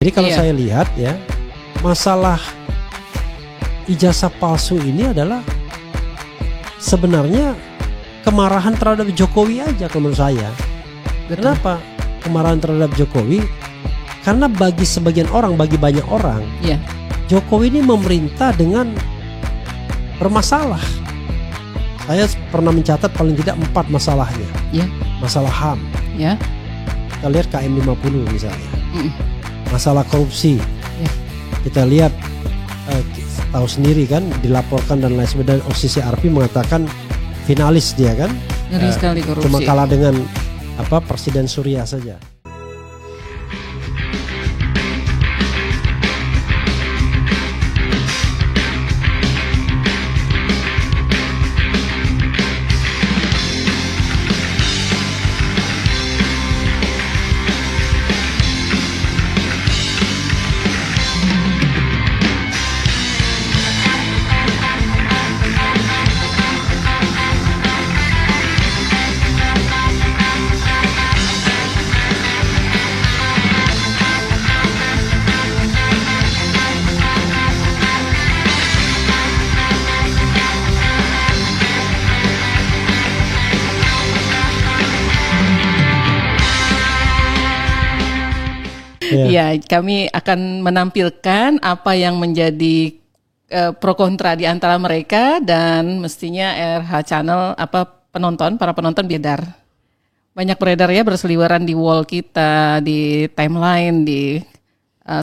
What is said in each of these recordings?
Jadi kalau saya lihat ya, masalah ijazah palsu ini adalah sebenarnya kemarahan terhadap Jokowi aja kalau menurut saya. Kenapa kemarahan terhadap Jokowi? Karena bagi sebagian orang, bagi banyak orang, Jokowi ini memerintah dengan bermasalah. Saya pernah mencatat paling tidak 4 masalahnya. Masalah HAM. Kita lihat KM 50 misalnya. Masalah korupsi. Kita lihat tahu sendiri kan, dilaporkan dan lain sebagainya. OCCRP mengatakan finalis dia kan. Ngeri sekali korupsi. Cuma kalah dengan Presiden Surya saja. Ya, kami akan menampilkan apa yang menjadi pro kontra di antara mereka, dan mestinya RH Channel para penonton beredar. Banyak beredar ya, berseliweran di wall kita, di timeline, di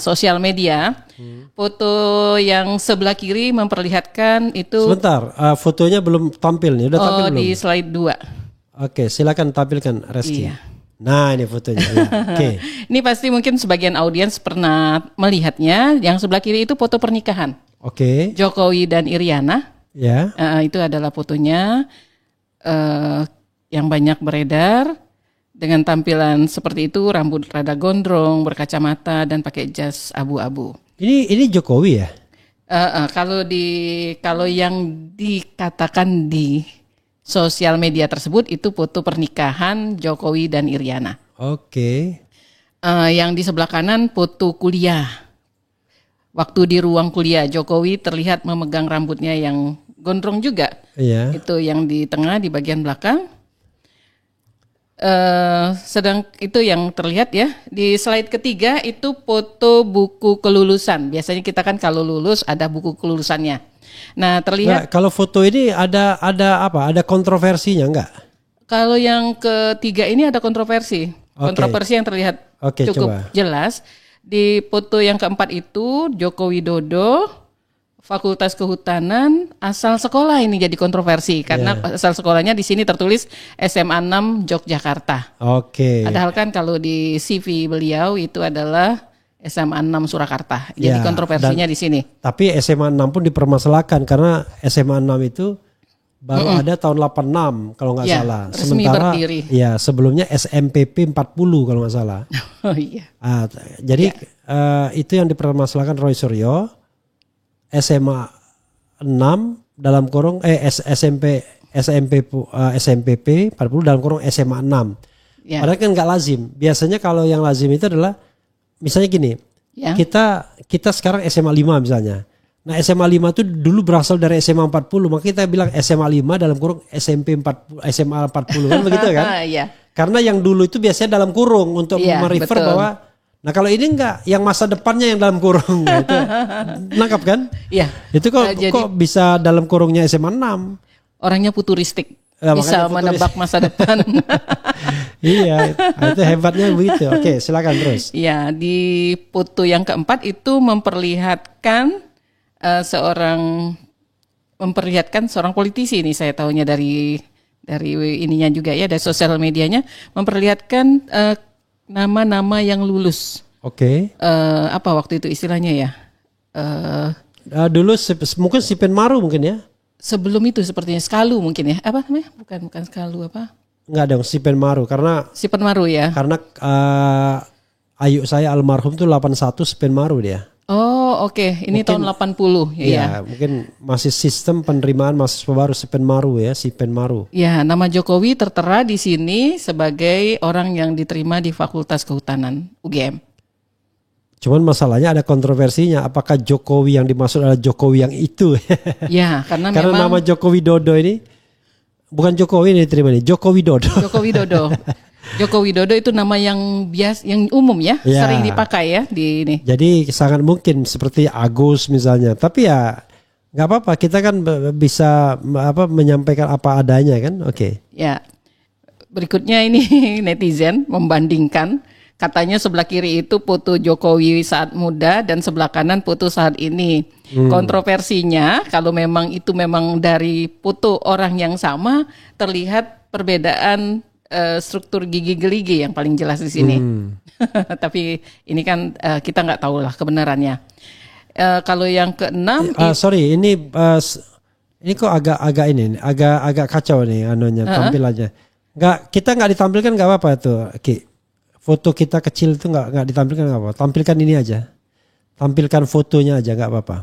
sosial media. Foto yang sebelah kiri memperlihatkan itu. Sebentar, fotonya belum tampil nih, udah tampil belum? Di slide 2. Oke, silakan tampilkan Reski. Nah, ini fotonya. Oke. Ini pasti mungkin sebagian audiens pernah melihatnya. Yang sebelah kiri itu foto pernikahan. Oke. Jokowi dan Iriana. Ya. Itu adalah fotonya yang banyak beredar dengan tampilan seperti itu, rambut rada gondrong, berkacamata dan pakai jas abu-abu. Ini Jokowi ya? Kalau yang dikatakan di sosial media tersebut itu foto pernikahan Jokowi dan Iriana. Oke. Yang di sebelah kanan foto kuliah. Waktu di ruang kuliah, Jokowi terlihat memegang rambutnya yang gondrong juga. Iya. Itu yang di tengah, di bagian belakang. Sedang itu yang terlihat ya. Di slide ketiga itu foto buku kelulusan. Biasanya kita kan kalau lulus ada buku kelulusannya. Nah, terlihat kalau foto ini ada apa? Ada kontroversinya enggak? Kalau yang ketiga ini ada kontroversi. Kontroversi yang terlihat cukup jelas. Di foto yang keempat itu Joko Widodo, Fakultas Kehutanan, asal sekolah ini jadi kontroversi karena asal sekolahnya di sini tertulis SMA 6 Yogyakarta. Padahal kan kalau di CV beliau itu adalah SMA 6 Surakarta. Jadi kontroversinya di sini. Tapi SMA 6 pun dipermasalahkan karena SMA 6 itu baru ada tahun 86 kalau nggak salah. Sementara berdiri. Ya sebelumnya SMPP 40 kalau nggak salah. Jadi itu yang dipermasalahkan Roy Suryo. SMA 6 dalam kurung SMPP 40 dalam kurung SMA 6. Padahal kan nggak lazim. Biasanya kalau yang lazim itu adalah misalnya gini, kita sekarang SMA 5 misalnya. Nah SMA 5 itu dulu berasal dari SMA 40, maka kita bilang SMA 5 dalam kurung SMP 40, SMA 40 kan begitu kan? Karena yang dulu itu biasanya dalam kurung untuk merefer bahwa, nah kalau ini enggak, yang masa depannya yang dalam kurung. Gitu. Nangkap kan? Iya. Itu kok bisa dalam kurungnya SMA 6? Orangnya futuristik. Bisa menebak masa depan. Iya, itu hebatnya begitu. Oke, silakan terus. Ya, di foto yang keempat itu memperlihatkan seorang politisi ini, saya tahunya dari ininya juga ya, dari sosial medianya, memperlihatkan nama-nama yang lulus. Oke. Apa waktu itu istilahnya ya? Dulu mungkin Sipen Maru mungkin ya. Sebelum itu sepertinya Skalu mungkin ya. Apa namanya? Bukan Skalu apa? Enggak dong, Sipen Maru karena Sipen Maru ya. Karena ayu saya almarhum tuh 81 Sipen Maru dia. Oh, oke. Ini mungkin, tahun 80 ya. Mungkin masih sistem penerimaan mahasiswa baru Sipen Maru ya, Sipen Maru. Ya, nama Jokowi tertera di sini sebagai orang yang diterima di Fakultas Kehutanan UGM. Cuman masalahnya ada kontroversinya. Apakah Jokowi yang dimaksud adalah Jokowi yang itu? Ya, karena memang nama Joko Widodo ini bukan Jokowi ini diterima nih, Joko Widodo. Joko Widodo. Joko Widodo itu nama yang biasa, yang umum ya, sering dipakai ya di ini. Jadi sangat mungkin seperti Agus misalnya. Tapi ya nggak apa-apa, kita kan bisa menyampaikan apa adanya kan, oke. Ya, berikutnya ini netizen membandingkan, katanya sebelah kiri itu foto Jokowi saat muda dan sebelah kanan foto saat ini. Kontroversinya kalau memang itu memang dari foto orang yang sama, terlihat perbedaan struktur gigi geligi yang paling jelas di sini. Tapi ini kan kita nggak tahu lah kebenarannya. Kalau yang keenam, ini kok agak kacau nih anunya tampilannya. Kita nggak ditampilkan nggak apa-apa tuh, Ki. Foto kita kecil itu nggak ditampilkan nggak apa-apa. Tampilkan ini aja, tampilkan fotonya aja nggak apa-apa.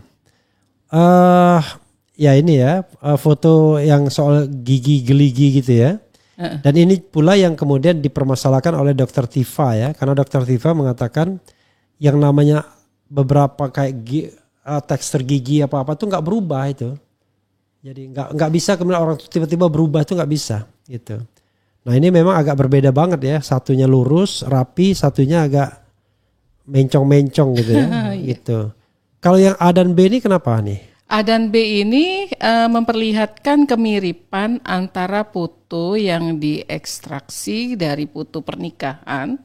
Ya ini ya foto yang soal gigi geligi gitu ya. Dan ini pula yang kemudian dipermasalahkan oleh Dr. Tifa ya, karena Dr. Tifa mengatakan yang namanya beberapa kayak tekstur gigi apa-apa tuh nggak berubah itu. Jadi nggak bisa kemudian orang tiba-tiba berubah itu nggak bisa gitu. Nah ini memang agak berbeda banget ya, satunya lurus rapi, satunya agak mencong-mencong gitu ya. Gitu. Kalau yang A dan B ini kenapa nih? A dan B ini memperlihatkan kemiripan antara foto yang diekstraksi dari foto pernikahan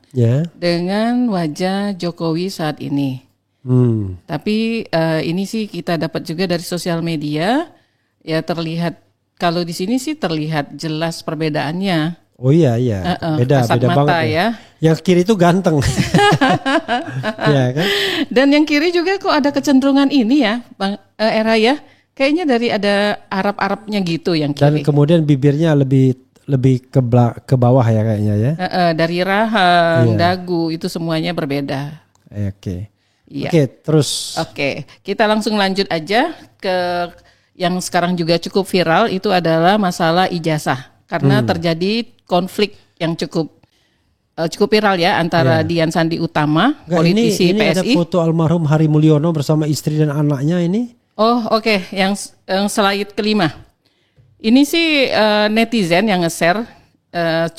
dengan wajah Jokowi saat ini. Tapi ini sih kita dapat juga dari sosial media, ya terlihat kalau di sini sih terlihat jelas perbedaannya. Oh iya, beda mata banget ya. Yang kiri itu ganteng. Ya, kan? Dan yang kiri juga kok ada kecenderungan ini ya, Bang Era ya. Kayaknya dari ada Arab-Arabnya gitu yang kiri. Dan kemudian bibirnya lebih ke bawah ya kayaknya ya. Dari rahang, dagu itu semuanya berbeda. Oke. Iya. Oke, terus. Oke, kita langsung lanjut aja ke yang sekarang juga cukup viral, itu adalah masalah ijazah. Karena terjadi konflik yang cukup viral ya antara Dian Sandi Utama, politisi ini PSI. Ini ada foto almarhum Hari Mulyono bersama istri dan anaknya ini. Oh oke. Yang slide kelima. Ini sih netizen yang nge-share,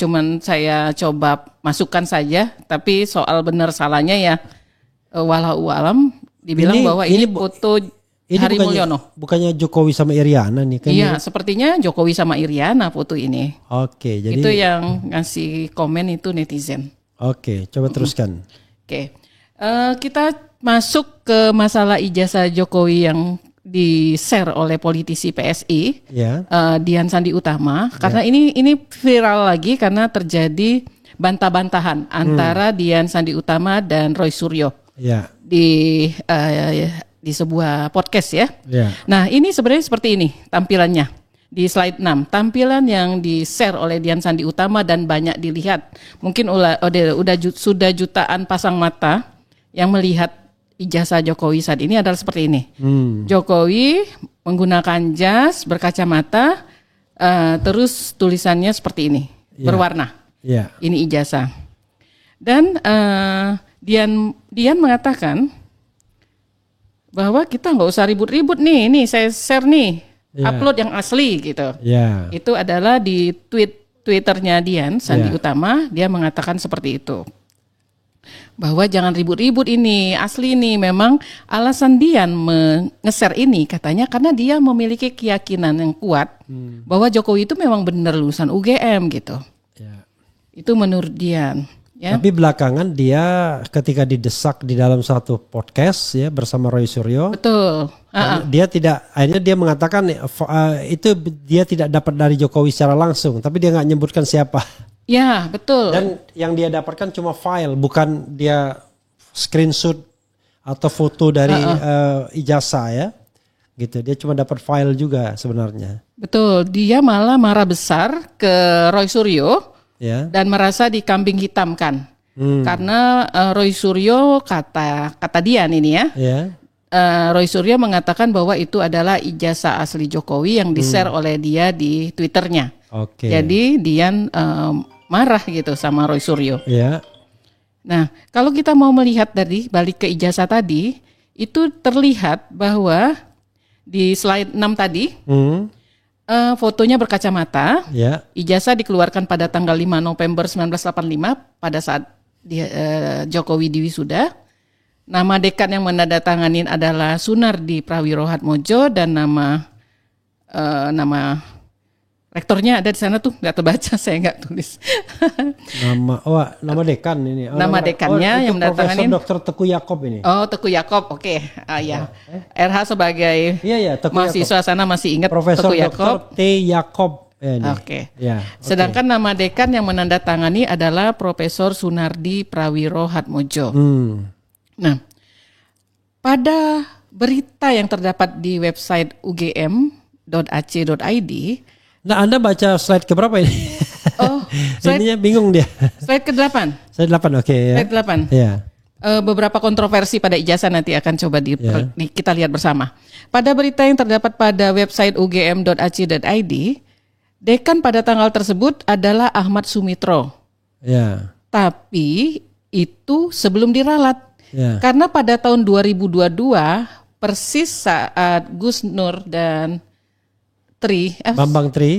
cuman saya coba masukkan saja, tapi soal benar salahnya ya walau alam dibilang bahwa ini foto Hari Mulyono. Bukannya Jokowi sama Iriana nih kan? Iya, sepertinya Jokowi sama Iriana foto ini. Oke, jadi itu yang ngasih komen itu netizen. Oke, coba teruskan. Oke. Kita masuk ke masalah ijazah Jokowi yang di-share oleh politisi PSI, Dian Sandi Utama, karena ini viral lagi karena terjadi bantah-bantahan antara Dian Sandi Utama dan Roy Suryo. Di sebuah podcast ya. Nah ini sebenarnya seperti ini tampilannya di slide 6. Tampilan yang di-share oleh Dian Sandi Utama dan banyak dilihat. Mungkin sudah jutaan pasang mata yang melihat ijazah Jokowi saat ini adalah seperti ini. Jokowi menggunakan jas, berkacamata, terus tulisannya seperti ini, berwarna. Ini ijazah. Dan Dian mengatakan bahwa kita nggak usah ribut-ribut nih, saya share nih, upload yang asli gitu. Itu adalah di Twitternya Dian Sandi Utama, dia mengatakan seperti itu. Bahwa jangan ribut-ribut ini, asli nih. Memang alasan Dian nge-share ini katanya karena dia memiliki keyakinan yang kuat bahwa Jokowi itu memang benar lulusan UGM gitu. Itu menurut Dian. Tapi belakangan dia ketika didesak di dalam satu podcast ya bersama Roy Suryo. Betul. Akhirnya dia mengatakan itu dia tidak dapat dari Jokowi secara langsung, tapi dia nggak menyebutkan siapa. Ya betul. Dan yang dia dapatkan cuma file, bukan dia screenshot atau foto dari ijazah ya. Gitu, dia cuma dapat file juga sebenarnya. Betul, dia malah marah besar ke Roy Suryo. Dan merasa dikambing hitamkan karena Roy Suryo kata Dian ini Roy Suryo mengatakan bahwa itu adalah ijazah asli Jokowi yang di-share oleh dia di Twitternya. Jadi Dian marah gitu sama Roy Suryo. Nah, kalau kita mau melihat dari balik ke ijazah tadi, itu terlihat bahwa di slide 6 tadi, fotonya berkacamata. Yeah. Ijazah dikeluarkan pada tanggal 5 November 1985 pada saat Jokowi diwisuda. Nama dekan yang menandatangani adalah Sunardi Prawiro Hatmojo dan nama rektornya ada di sana tuh, nggak terbaca, saya nggak tulis. Nama dekan ini. Nama dekannya yang menandatangani Profesor Dr. Teguh Yakob ini. Oh, Teguh Yakob, oke. Ya. RH sebagai mahasiswa sana masih ingat Profesor Teguh Yakob. Dr. T. Yakob. Oke. Sedangkan nama dekan yang menandatangani adalah Profesor Sunardi Prawiro Hatmojo. Nah, pada berita yang terdapat di website ugm.ac.id. Nah, Anda baca slide keberapa ini? Oh, ininya bingung dia. Slide ke-8. Slide 8, oke. Slide 8. Ya. Beberapa kontroversi pada ijazah nanti akan coba kita lihat bersama. Pada berita yang terdapat pada website ugm.ac.id, dekan pada tanggal tersebut adalah Ahmad Sumitro. Ya. Tapi itu sebelum diralat. Ya. Karena pada tahun 2022 persis saat Gus Nur dan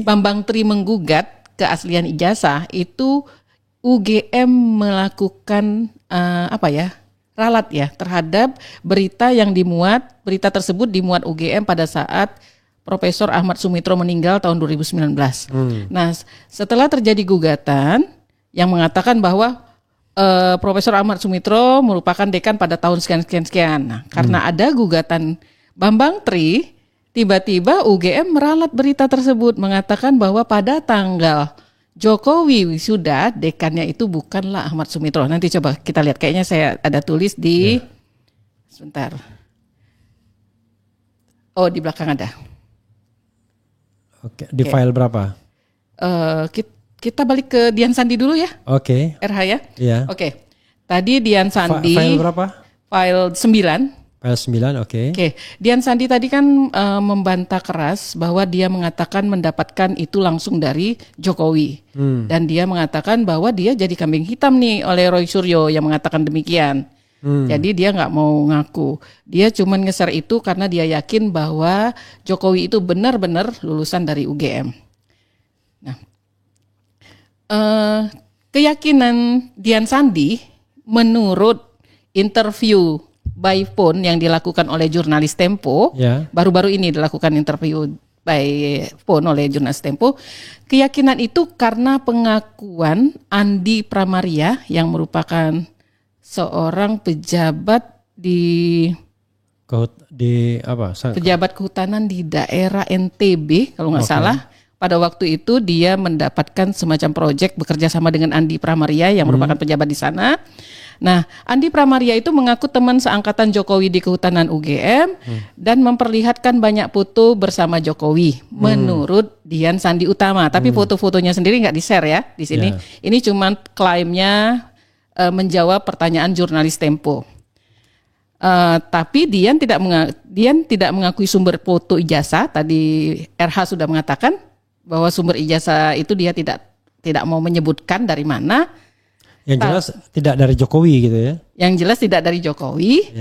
Bambang Tri menggugat keaslian ijazah, itu UGM melakukan ralat ya terhadap berita tersebut dimuat UGM pada saat Profesor Ahmad Sumitro meninggal tahun 2019. Nah, setelah terjadi gugatan yang mengatakan bahwa Profesor Ahmad Sumitro merupakan dekan pada tahun sekian. Nah, karena ada gugatan Bambang Tri, tiba-tiba UGM meralat berita tersebut mengatakan bahwa pada tanggal Jokowi wisuda, dekannya itu bukanlah Ahmad Sumitro. Nanti coba kita lihat, kayaknya saya ada tulis di sebentar. Oh, di belakang ada. Oke, di file berapa? Kita balik ke Dian Sandi dulu ya. Oke. RH ya. Iya. Oke. Tadi Dian Sandi. File berapa? File 9. File 9, oke. Oke. Dian Sandi tadi kan membantah keras bahwa dia mengatakan mendapatkan itu langsung dari Jokowi. Dan dia mengatakan bahwa dia jadi kambing hitam nih oleh Roy Suryo yang mengatakan demikian. Jadi dia nggak mau ngaku. Dia cuma ngeser itu karena dia yakin bahwa Jokowi itu benar-benar lulusan dari UGM. Nah, keyakinan Dian Sandi menurut interview by phone yang dilakukan oleh jurnalis Tempo, baru-baru ini dilakukan interview by phone oleh jurnalis Tempo, keyakinan itu karena pengakuan Andi Pramaria yang merupakan seorang pejabat pejabat kehutanan di daerah NTB kalau nggak salah. Pada waktu itu dia mendapatkan semacam proyek bekerja sama dengan Andi Pramaria yang merupakan pejabat di sana. Nah, Andi Pramaria itu mengaku teman seangkatan Jokowi di kehutanan UGM dan memperlihatkan banyak foto bersama Jokowi menurut Dian Sandi Utama. Tapi foto-fotonya sendiri nggak di-share ya di sini. Ini cuma klaimnya menjawab pertanyaan jurnalis Tempo. Tapi Dian tidak mengakui sumber foto ijazah. Tadi RH sudah mengatakan bahwa sumber ijazah itu dia tidak mau menyebutkan dari mana. Yang jelas tidak dari Jokowi gitu ya. Yang jelas tidak dari Jokowi.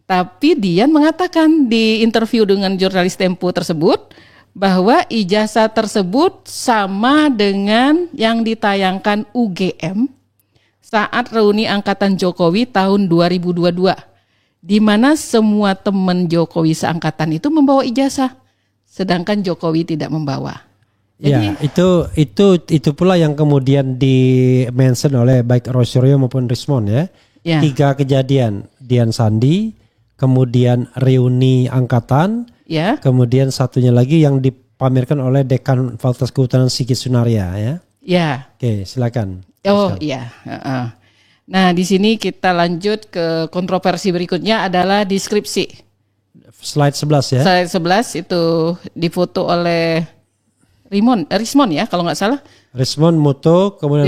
Tapi Dian mengatakan di interview dengan jurnalis Tempo tersebut bahwa ijazah tersebut sama dengan yang ditayangkan UGM saat reuni angkatan Jokowi tahun 2022. Di mana semua teman Jokowi seangkatan itu membawa ijazah, sedangkan Jokowi tidak membawa. Jadi, itu pula yang kemudian di-mention oleh baik Roy Suryo maupun Rismond ya. 3 kejadian, Dian Sandi, kemudian reuni angkatan, kemudian satunya lagi yang dipamerkan oleh Dekan Fakultas Kehutanan Sigit Sunaria ya. Oke, silakan. Nah, di sini kita lanjut ke kontroversi berikutnya adalah deskripsi. Slide 11 ya. Slide 11 itu difoto oleh Rismond ya kalau nggak salah. Rismond moto, kemudian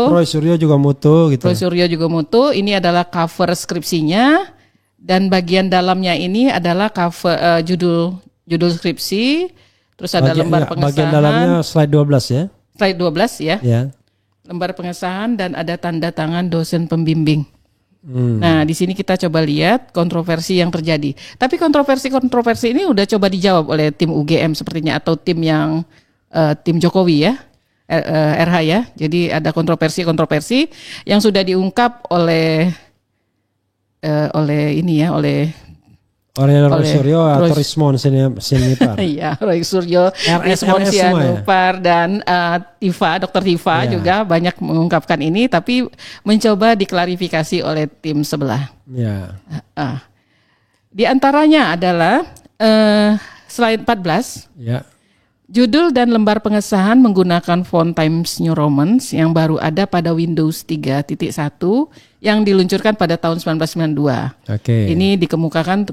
Roy Suryo juga moto gitu. Roy Suryo juga moto. Ini adalah cover skripsinya dan bagian dalamnya ini adalah cover judul skripsi. Terus ada lembar pengesahan. Bagian dalamnya slide 12 ya. Slide 12 ya. lembar pengesahan, dan ada tanda tangan dosen pembimbing. Nah, di sini kita coba lihat kontroversi yang terjadi. Tapi kontroversi ini udah coba dijawab oleh tim UGM sepertinya, atau tim yang tim Jokowi ya, RH ya. Jadi ada kontroversi yang sudah diungkap oleh Roy Suryo atau Rismon Sianipar. Iya, Roy Suryo, Rismon Sianipar dan Dr. Tifa juga banyak mengungkapkan ini, tapi mencoba diklarifikasi oleh tim sebelah. Ya. Di antaranya adalah slide 14. Ya. Judul dan lembar pengesahan menggunakan font Times New Roman yang baru ada pada Windows 3.1 yang diluncurkan pada tahun 1992. Oke. Ini dikemukakan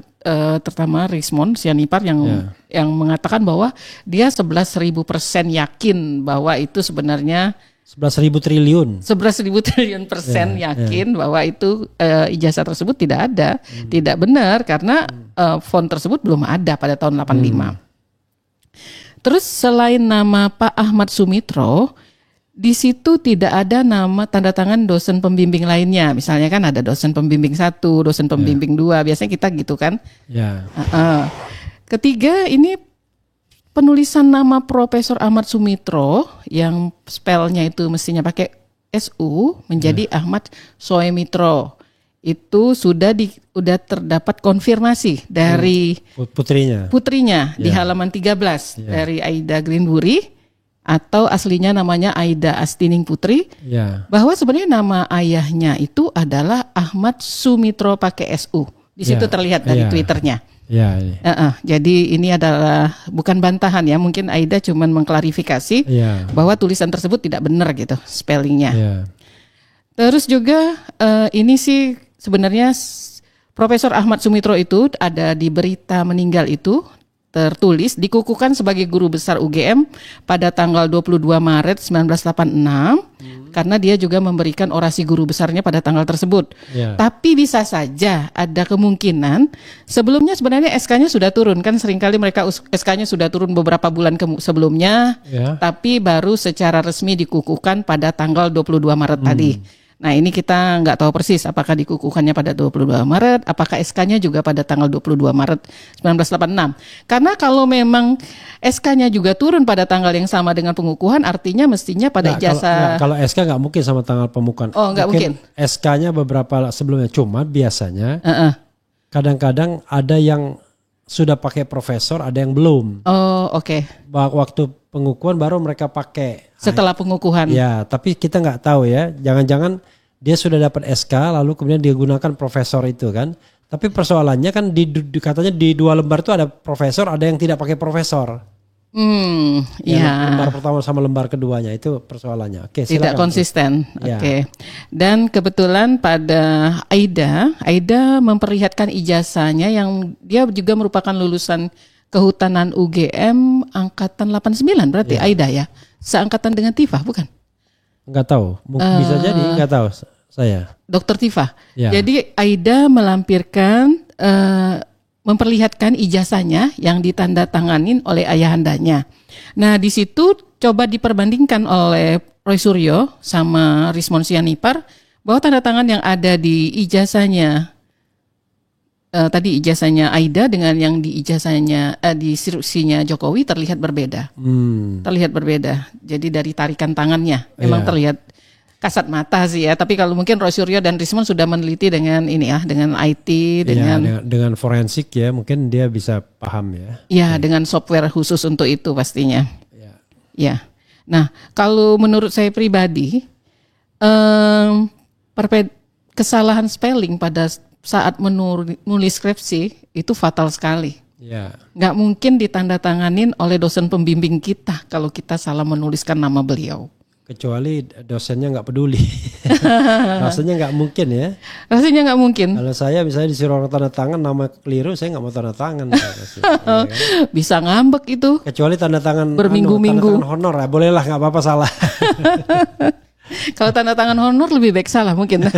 terutama Rismon Sianipar yang mengatakan bahwa dia 11.000% yakin bahwa itu sebenarnya 11.000 triliun. 11.000 triliun persen yakin bahwa itu ijazah tersebut tidak ada, tidak benar karena font tersebut belum ada pada tahun 85. Terus selain nama Pak Ahmad Sumitro, di situ tidak ada nama tanda tangan dosen pembimbing lainnya. Misalnya kan ada dosen pembimbing 1, dosen pembimbing 2, biasanya kita gitu kan. Ya. Ketiga, ini penulisan nama Profesor Ahmad Sumitro yang spellnya itu mestinya pakai SU menjadi Ahmad Soemitro. Itu sudah terdapat konfirmasi dari putrinya di halaman 13 dari Aida Greenbury, atau aslinya namanya Aida Astining Putri, bahwa sebenarnya nama ayahnya itu adalah Ahmad Sumitro pakai SU. Di situ terlihat dari Twitternya. Jadi ini adalah bukan bantahan ya, mungkin Aida cuma mengklarifikasi bahwa tulisan tersebut tidak benar gitu spellingnya. Terus juga ini sih sebenarnya Profesor Ahmad Sumitro itu ada di berita meninggal itu tertulis dikukuhkan sebagai guru besar UGM pada tanggal 22 Maret 1986 karena dia juga memberikan orasi guru besarnya pada tanggal tersebut. Tapi bisa saja ada kemungkinan sebelumnya sebenarnya SK-nya sudah turun, kan seringkali mereka SK-nya sudah turun beberapa bulan sebelumnya, tapi baru secara resmi dikukuhkan pada tanggal 22 Maret tadi. Nah ini kita nggak tahu persis apakah dikukuhkannya pada 22 Maret, apakah SK-nya juga pada tanggal 22 Maret 1986. Karena kalau memang SK-nya juga turun pada tanggal yang sama dengan pengukuhan, artinya mestinya pada ijazah. Kalau SK nggak mungkin sama tanggal pemukuhan. Oh nggak mungkin. SK-nya beberapa sebelumnya, cuma biasanya kadang-kadang ada yang sudah pakai profesor, ada yang belum. Oh oke. Waktu pengukuhan baru mereka pakai. Setelah pengukuhan. Ya, tapi kita nggak tahu ya. Jangan-jangan dia sudah dapat SK lalu kemudian dia gunakan profesor itu kan. Tapi persoalannya kan katanya di 2 lembar itu ada profesor, ada yang tidak pakai profesor. Lembar pertama sama lembar keduanya itu persoalannya. Oke, silakan. Tidak konsisten. Oke. Dan kebetulan pada Aida memperlihatkan ijazahnya yang dia juga merupakan lulusan Kehutanan UGM angkatan 89 berarti Aida ya. Seangkatan dengan Tifa bukan? Enggak tahu. Bisa jadi, enggak tahu saya. Dr. Tifa. Jadi Aida melampirkan memperlihatkan ijazahnya yang ditandatanganin oleh ayahandanya. Nah, di situ coba diperbandingkan oleh Roy Suryo sama Rismon Sianipar bahwa tanda tangan yang ada di ijazahnya tadi ijazahnya Aida dengan yang di ijazahnya di instruksinya Jokowi terlihat berbeda. Terlihat berbeda. Jadi dari tarikan tangannya memang terlihat kasat mata sih ya. Tapi kalau mungkin Roy Suryo dan Rismon sudah meneliti dengan ini ya, dengan IT, dengan forensik ya, mungkin dia bisa paham ya. Ya, dengan software khusus untuk itu pastinya. Ya. Nah, kalau menurut saya pribadi, kesalahan spelling pada saat menulis skripsi itu fatal sekali. Nggak mungkin ditandatanganin oleh dosen pembimbing kita kalau kita salah menuliskan nama beliau. Kecuali dosennya nggak peduli. Rasanya nggak mungkin ya. Rasanya nggak mungkin. Kalau saya misalnya disuruh orang tanda tangan nama keliru, saya nggak mau tanda tangan. Bisa ngambek itu. Kecuali tanda tangan berminggu-minggu. Tanda tangan honor ya, bolehlah nggak apa-apa salah. Kalau tanda tangan honor lebih baik salah mungkin.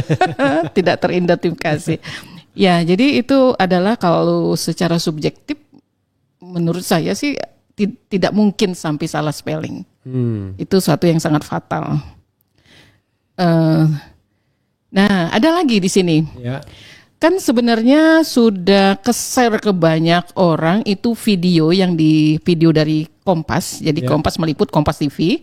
Tidak teridentifikasi. Ya, jadi itu adalah kalau secara subjektif menurut saya sih tidak mungkin sampai salah spelling. Itu suatu yang sangat fatal. Nah, ada lagi di sini. Ya. Kan sebenarnya sudah ke-share ke banyak orang itu video dari Kompas. Jadi Kompas meliput, Kompas TV.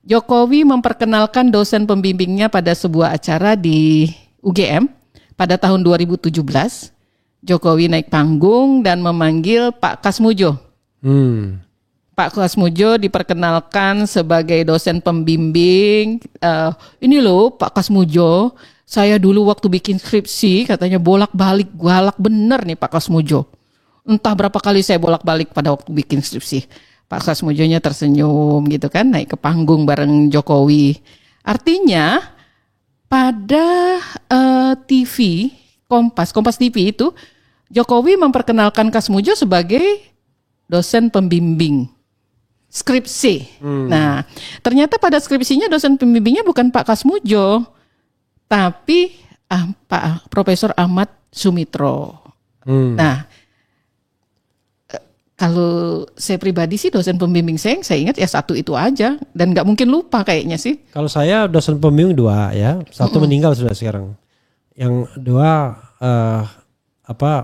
Jokowi memperkenalkan dosen pembimbingnya pada sebuah acara di UGM pada tahun 2017. Jokowi naik panggung dan memanggil Pak Kasmujo. Pak Kasmujo diperkenalkan sebagai dosen pembimbing. Ini loh Pak Kasmujo, saya dulu waktu bikin skripsi katanya bolak-balik, galak bener nih Pak Kasmujo. Entah berapa kali saya bolak-balik pada waktu bikin skripsi. Pak Kasmujonya tersenyum gitu kan, naik ke panggung bareng Jokowi. Artinya pada TV Kompas TV itu Jokowi memperkenalkan Kasmujo sebagai dosen pembimbing skripsi. Nah, ternyata pada skripsinya dosen pembimbingnya bukan Pak Kasmujo, tapi Pak Profesor Ahmad Sumitro. Nah, kalau saya pribadi sih dosen pembimbing saya ingat ya satu itu aja dan nggak mungkin lupa kayaknya sih. Kalau saya dosen pembimbing 2 ya, satu meninggal sudah sekarang. Yang 2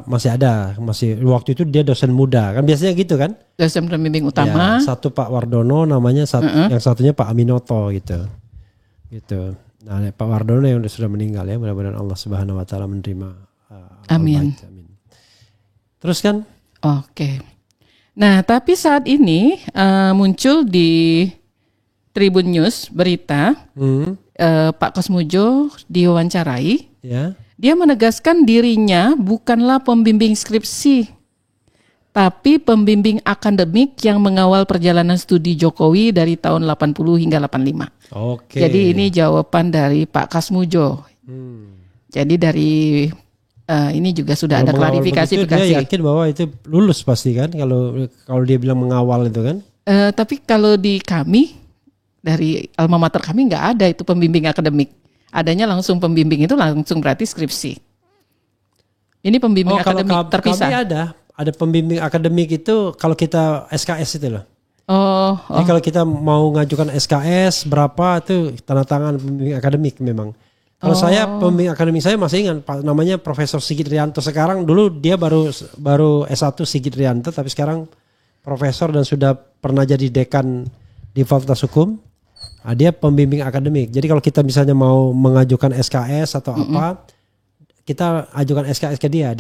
masih ada, masih waktu itu dia dosen muda kan biasanya gitu kan. Dosen pembimbing utama. Ya, satu Pak Wardono namanya, yang satunya Pak Aminoto gitu. Nah Pak Wardono yang sudah meninggal ya, mudah-mudahan Allah Subhanahu Wa Taala menerima. Amin. Terus kan? Oke. Nah tapi saat ini muncul di Tribun News berita Pak Kasmujo diwawancarai. Ya. Dia menegaskan dirinya bukanlah pembimbing skripsi, tapi pembimbing akademik yang mengawal perjalanan studi Jokowi dari tahun 80 hingga 85. Oke. Jadi ini jawaban dari Pak Kasmujo. Jadi dari ini juga sudah ada klarifikasi. Dia yakin bahwa itu lulus pasti kan kalau dia bilang mengawal itu kan. Tapi kalau di kami dari alma mater kami nggak ada itu pembimbing akademik. Adanya langsung pembimbing itu langsung berarti skripsi. Ini pembimbing akademik terpisah. Kami ada pembimbing akademik itu kalau kita SKS itu loh. Jadi kalau kita mau ngajukan SKS berapa itu tanda tangan pembimbing akademik memang. Kalau saya pembimbing akademik saya masih ingat namanya Profesor Sigit Rianto. Sekarang dulu dia baru S1 Sigit Rianto tapi sekarang profesor dan sudah pernah jadi dekan di Fakultas Hukum. Dia pembimbing akademik. Jadi kalau kita misalnya mau mengajukan SKS atau apa, kita ajukan SKS ke dia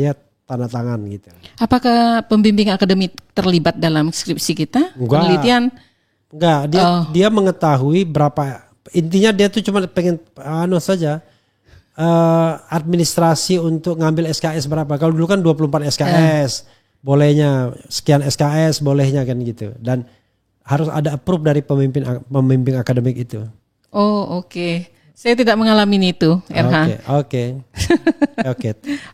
tanda tangan gitu. Apakah pembimbing akademik terlibat dalam skripsi kita? Enggak. Penelitian? Enggak, dia mengetahui berapa. Intinya dia tuh cuma pengen saja administrasi untuk ngambil SKS berapa. Kalau dulu kan 24 SKS, bolehnya sekian SKS bolehnya kan gitu. Dan harus ada approve dari pembimbing akademik itu. Oh, oke. Saya tidak mengalami itu, RH.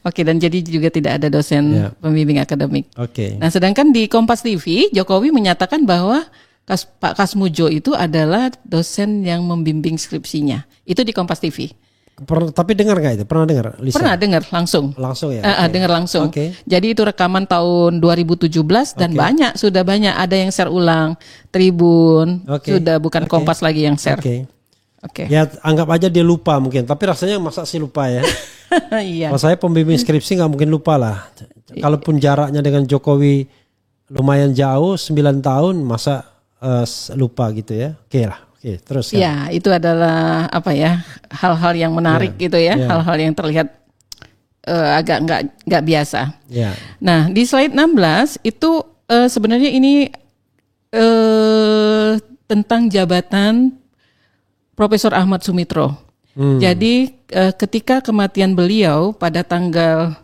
Oke, dan jadi juga tidak ada dosen pembimbing akademik. Oke. Nah, sedangkan di Kompas TV, Jokowi menyatakan bahwa Pak Kasmujo itu adalah dosen yang membimbing skripsinya. Itu di Kompas TV. Tapi dengar nggak itu? Pernah dengar? Lisa? Pernah dengar langsung. Langsung ya? Dengar langsung. Jadi itu rekaman tahun 2017 dan sudah banyak. Ada yang share ulang. Tribun, sudah bukan Kompas lagi yang share. Oke. Ya anggap aja dia lupa mungkin. Tapi rasanya masa sih lupa ya? Iya. Kalau saya pembimbing skripsi nggak mungkin lupa lah. Kalaupun jaraknya dengan Jokowi lumayan jauh, 9 tahun, masa lupa gitu ya? Oke lah. Oke, terus kan. Ya, itu adalah hal-hal yang menarik gitu ya, hal-hal yang terlihat agak nggak biasa. Nah, di slide 16 itu sebenarnya ini tentang jabatan Profesor Ahmad Sumitro. Jadi ketika kematian beliau pada tanggal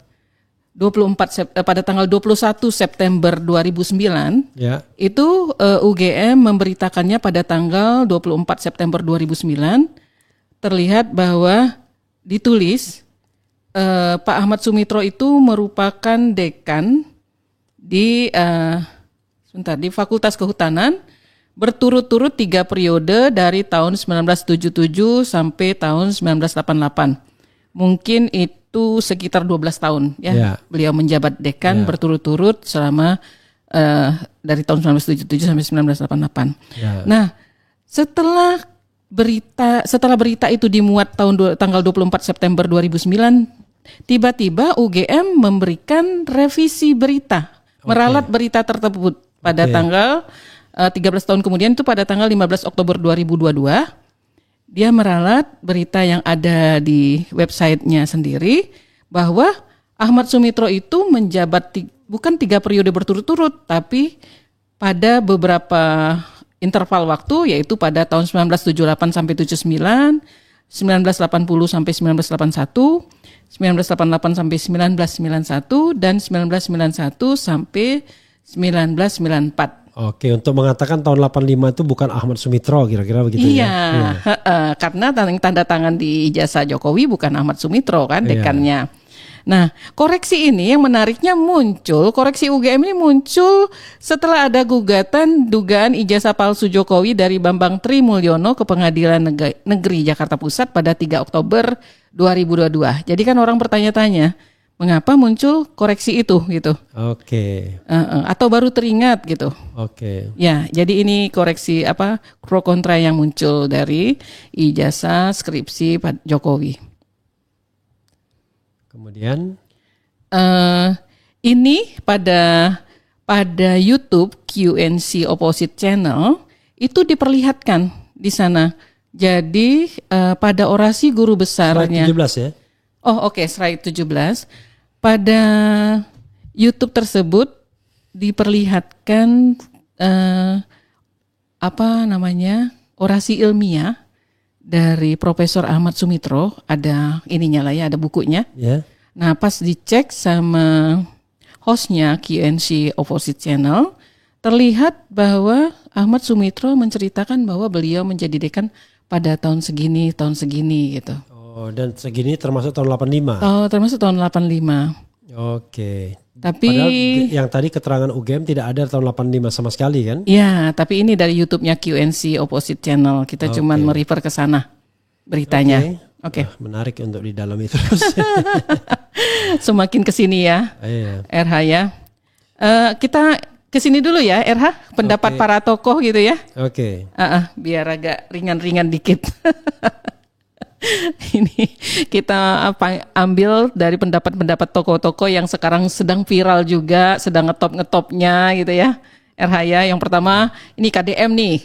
21 September 2009, itu UGM memberitakannya pada tanggal 24 September 2009, terlihat bahwa ditulis Pak Ahmad Sumitro itu merupakan dekan di Fakultas Kehutanan berturut-turut 3 periode dari tahun 1977 sampai tahun 1988. Mungkin itu sekitar 12 tahun beliau menjabat dekan berturut-turut selama dari tahun 1977 sampai 1988. Nah, setelah setelah berita itu dimuat tanggal 24 September 2009, tiba-tiba UGM memberikan revisi berita, meralat berita tersebut pada tanggal 13 tahun kemudian, itu pada tanggal 15 Oktober 2022. Dia meralat berita yang ada di websitenya sendiri bahwa Ahmad Sumitro itu menjabat bukan 3 periode berturut-turut, tapi pada beberapa interval waktu, yaitu pada tahun 1978 sampai 79, 1980 sampai 1981, 1988 sampai 1991, dan 1991 sampai 1994. Oke, untuk mengatakan tahun 85 itu bukan Ahmad Sumitro, kira-kira begitu ya? Iya, karena tanda tangan di ijazah Jokowi bukan Ahmad Sumitro kan, dekannya. Nah, koreksi ini yang menariknya koreksi UGM ini muncul setelah ada gugatan dugaan ijazah palsu Jokowi dari Bambang Trimulyono ke Pengadilan Negeri Jakarta Pusat pada 3 Oktober 2022. Jadi kan orang bertanya-tanya, mengapa muncul koreksi itu gitu? Oke. Atau baru teringat gitu? Oke. Ya, jadi ini koreksi pro kontra yang muncul dari ijazah skripsi Pak Jokowi. Kemudian ini pada YouTube QNC Opposite Channel itu diperlihatkan di sana. Jadi pada orasi guru besarnya. Slide 17 ya? Oh oke, slide 17. Pada YouTube tersebut diperlihatkan orasi ilmiah dari Profesor Ahmad Sumitro, ada ininya lah ya, ada bukunya. Yeah. Nah, pas dicek sama hostnya QNC Opposite Channel, terlihat bahwa Ahmad Sumitro menceritakan bahwa beliau menjadi dekan pada tahun segini gitu. Oh, dan segini termasuk tahun 85? Oh, termasuk tahun 85. Oke. Tapi padahal yang tadi keterangan UGM tidak ada tahun 85 sama sekali kan? Ya, tapi ini dari YouTube-nya QNC Opposite Channel. Kita cuman merefer ke sana beritanya. Oke. Menarik untuk didalami terus. Semakin kesini ya, RH ya. Kita kesini dulu ya, RH. Pendapat para tokoh gitu ya. Oke. Biar agak ringan-ringan dikit. Ini kita ambil dari pendapat-pendapat tokoh-tokoh yang sekarang sedang viral juga, sedang ngetop-ngetopnya gitu ya. RH ya, yang pertama ini KDM nih,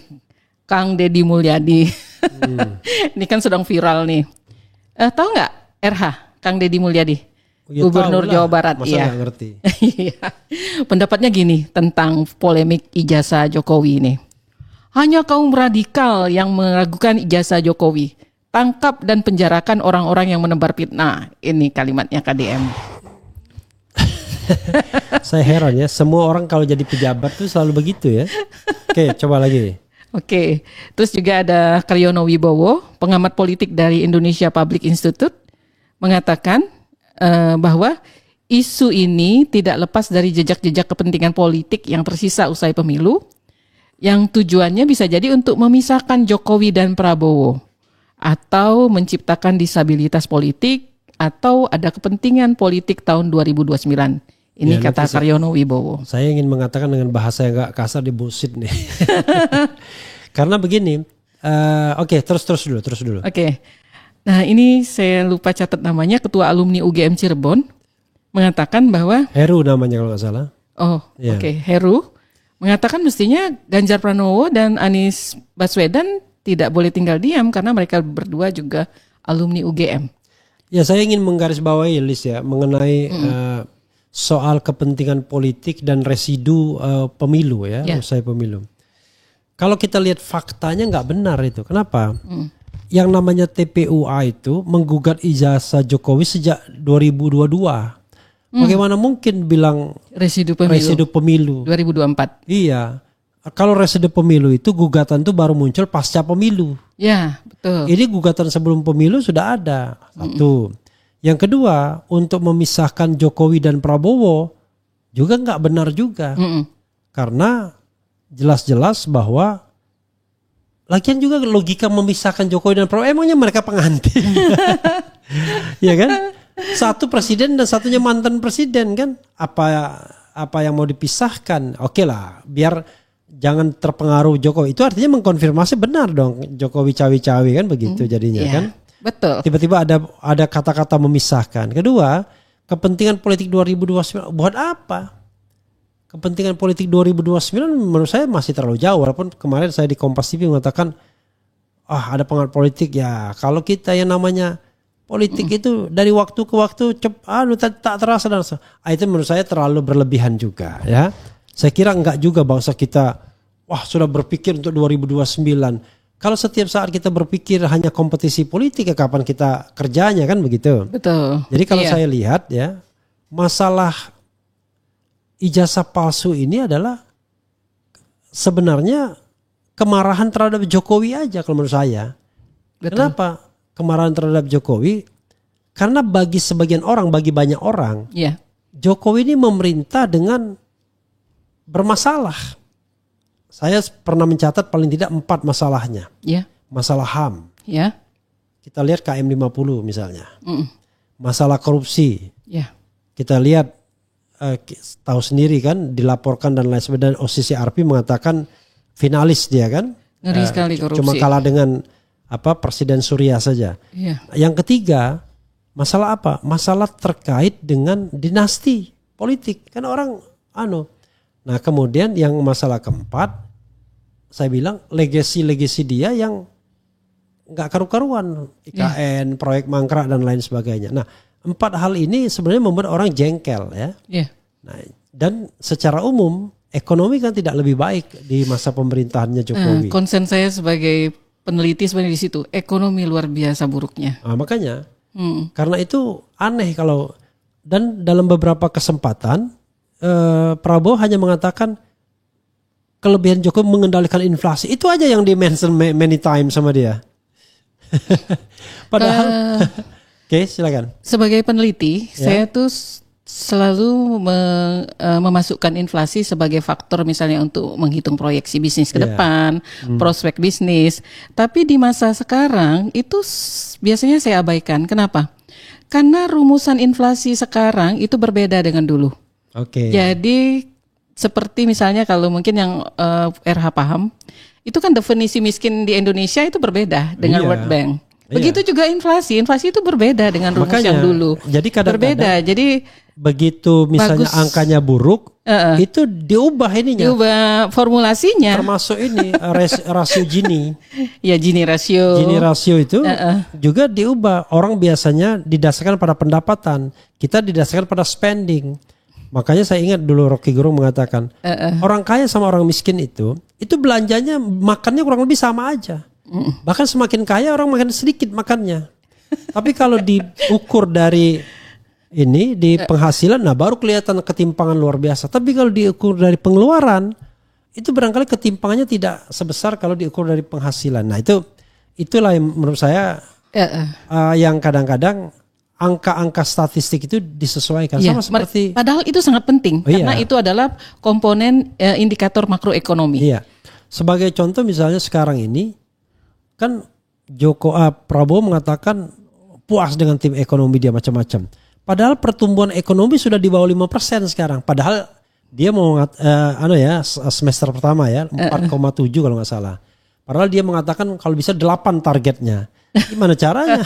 Kang Deddy Mulyadi. Ini kan sedang viral nih. Tahu nggak RH, Kang Deddy Mulyadi? Ya, Gubernur Jawa Barat. Masa nggak ngerti? Pendapatnya gini tentang polemik ijazah Jokowi ini. Hanya kaum radikal yang meragukan ijazah Jokowi. Tangkap dan penjarakan orang-orang yang menebar fitnah. Ini kalimatnya KDM. Saya heran ya, semua orang kalau jadi pejabat tuh selalu begitu ya. Oke, coba lagi. Oke, terus juga ada Karyono Wibowo, pengamat politik dari Indonesia Public Institute, mengatakan bahwa isu ini tidak lepas dari jejak-jejak kepentingan politik yang tersisa usai pemilu, yang tujuannya bisa jadi untuk memisahkan Jokowi dan Prabowo, atau menciptakan disabilitas politik, atau ada kepentingan politik tahun 2029. Ini ya, kata Karyono Wibowo. Saya ingin mengatakan dengan bahasa yang agak kasar di bullshit nih. Karena begini, terus dulu. Oke. Nah ini saya lupa catat namanya, Ketua Alumni UGM Cirebon mengatakan bahwa Heru namanya kalau nggak salah. Heru mengatakan mestinya Ganjar Pranowo dan Anies Baswedan tidak boleh tinggal diam karena mereka berdua juga alumni UGM. Ya, saya ingin menggarisbawahi Lis ya mengenai soal kepentingan politik dan residu pemilu ya, usai pemilu. Kalau kita lihat faktanya nggak benar itu. Kenapa? Yang namanya TPUA itu menggugat ijazah Jokowi sejak 2022. Bagaimana mungkin bilang residu pemilu 2024? Iya. Kalau residu pemilu itu gugatan itu baru muncul pasca pemilu. Ya, betul. Ini gugatan sebelum pemilu sudah ada. Satu. Yang kedua, untuk memisahkan Jokowi dan Prabowo juga nggak benar juga. Karena jelas-jelas bahwa lagian juga logika memisahkan Jokowi dan Prabowo, emangnya mereka pengantin? Ya kan? Satu presiden dan satunya mantan presiden kan? Apa yang mau dipisahkan? Oke lah, biar jangan terpengaruh Jokowi. Itu artinya mengkonfirmasi benar dong Jokowi cawi-cawi kan begitu jadinya kan. Betul. Tiba-tiba ada kata-kata memisahkan. Kedua, kepentingan politik 2029 buat apa? Kepentingan politik 2029 menurut saya masih terlalu jauh. Walaupun kemarin saya di Kompas TV mengatakan ada pengaruh politik ya. Kalau kita yang namanya politik itu dari waktu ke waktu tak terasa dan itu menurut saya terlalu berlebihan juga ya. Saya kira enggak juga bangsa kita sudah berpikir untuk 2029. Kalau setiap saat kita berpikir hanya kompetisi politik ya kapan kita kerjanya kan begitu. Betul. Jadi kalau saya lihat ya masalah ijazah palsu ini adalah sebenarnya kemarahan terhadap Jokowi aja kalau menurut saya. Betul. Kenapa? Kemarahan terhadap Jokowi karena bagi sebagian orang, bagi banyak orang, Jokowi ini memerintah dengan bermasalah. Saya pernah mencatat paling tidak 4 masalahnya. Masalah HAM. Kita lihat KM50 misalnya. Masalah korupsi. Kita lihat tahu sendiri kan dilaporkan dan lain sebagainya. OCCRP mengatakan finalis dia kan. Ngeri sekali korupsi. Cuma kalah dengan Presiden Surya saja. Yang ketiga, masalah apa? Masalah terkait dengan dinasti politik. Kan orang Nah, kemudian yang masalah keempat, saya bilang legasi dia yang nggak karu-karuan, IKN, proyek mangkrak dan lain sebagainya. Nah, 4 hal ini sebenarnya membuat orang jengkel ya. Nah, dan secara umum ekonomi kan tidak lebih baik di masa pemerintahannya Jokowi. Konsen saya sebagai peneliti sebenarnya di situ, ekonomi luar biasa buruknya. Makanya, karena itu aneh dan dalam beberapa kesempatan Prabowo hanya mengatakan kelebihan Jokowi mengendalikan inflasi. Itu aja yang di mention many times sama dia. Padahal, Oke, silakan. Sebagai peneliti, saya tuh selalu memasukkan inflasi sebagai faktor misalnya untuk menghitung proyeksi bisnis ke depan, prospek bisnis. Tapi di masa sekarang itu biasanya saya abaikan. Kenapa? Karena rumusan inflasi sekarang itu berbeda dengan dulu. Jadi seperti misalnya kalau mungkin yang RH paham, itu kan definisi miskin di Indonesia itu berbeda dengan World Bank. Begitu juga inflasi itu berbeda dengan rumus yang dulu. Jadi kadang-kadang berbeda. Jadi begitu misalnya angkanya buruk, itu diubah ininya. Diubah formulasinya. Termasuk ini rasio Gini. Gini rasio. Gini rasio itu juga diubah. Orang biasanya didasarkan pada pendapatan, kita didasarkan pada spending. Makanya saya ingat dulu Rocky Gerung mengatakan, orang kaya sama orang miskin itu belanjanya makannya kurang lebih sama aja. Bahkan semakin kaya orang makan sedikit makannya. Tapi kalau diukur dari di penghasilan, baru kelihatan ketimpangan luar biasa. Tapi kalau diukur dari pengeluaran, itu barangkali ketimpangannya tidak sebesar kalau diukur dari penghasilan. Nah itulah yang menurut saya yang kadang-kadang angka-angka statistik itu disesuaikan sama seperti. Padahal itu sangat penting karena itu adalah komponen indikator makroekonomi. Sebagai contoh misalnya sekarang ini kan Prabowo mengatakan puas dengan tim ekonomi dia macam-macam. Padahal pertumbuhan ekonomi sudah di bawah 5% sekarang. Padahal dia mau semester pertama 4,7 kalau nggak salah. Padahal dia mengatakan kalau bisa 8 targetnya. Gimana caranya?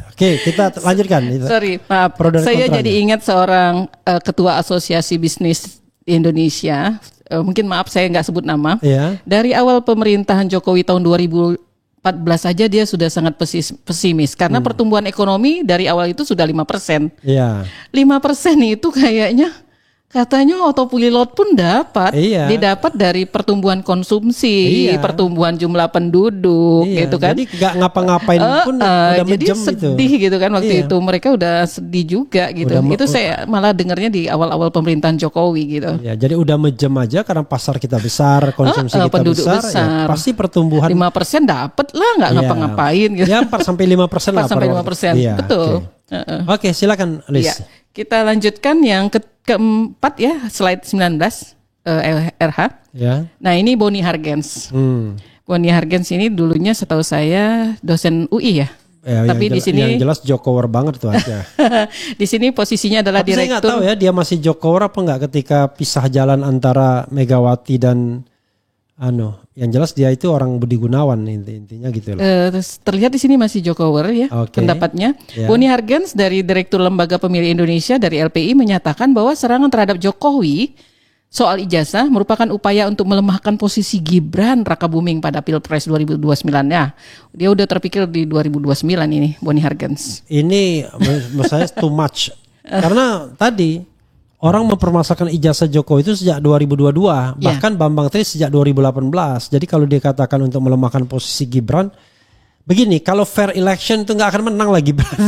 Oke, kita lanjutkan. Sorry, maaf. Saya jadi ingat seorang ketua asosiasi bisnis di Indonesia. Mungkin maaf saya nggak sebut nama. Dari awal pemerintahan Jokowi tahun 2014 saja dia sudah sangat pesimis karena pertumbuhan ekonomi dari awal itu sudah 5%. 5% itu kayaknya katanya autopilot pun didapat dari pertumbuhan konsumsi, pertumbuhan jumlah penduduk gitu kan. Jadi nggak ngapa-ngapain pun udah jadi sedih gitu kan waktu itu. Mereka udah sedih juga gitu. Itu saya malah dengarnya di awal-awal pemerintahan Jokowi gitu. Jadi udah mejem aja karena pasar kita besar, konsumsi kita besar. Ya, pasti pertumbuhan 5% dapat lah, nggak ngapa-ngapain gitu. 4-5% lah. 4-5%, betul. Oke, silakan Liz. Kita lanjutkan yang keempat slide 19 RH. Nah ini Boni Hargens. Boni Hargens ini dulunya setahu saya dosen UI ya. Tapi di sini yang jelas Jokower banget tuh aja. Di sini posisinya adalah tapi direktur. Saya nggak tahu dia masih Jokower apa nggak ketika pisah jalan antara Megawati dan Yang jelas dia itu orang Budi Gunawan intinya gitu loh. Terlihat di sini masih Jokower ya pendapatnya. Yeah. Boni Hargens dari Direktur Lembaga Pemilih Indonesia dari LPI menyatakan bahwa serangan terhadap Jokowi soal ijazah merupakan upaya untuk melemahkan posisi Gibran Rakabuming pada Pilpres 2029 ya. Dia udah terpikir di 2029 ini Boni Hargens. Ini menurut saya too much. Karena tadi orang mempermasalahkan ijazah Jokowi itu sejak 2022, bahkan Bambang Tri sejak 2018. Jadi kalau dia katakan untuk melemahkan posisi Gibran, begini, kalau fair election itu nggak akan menang lah Gibran.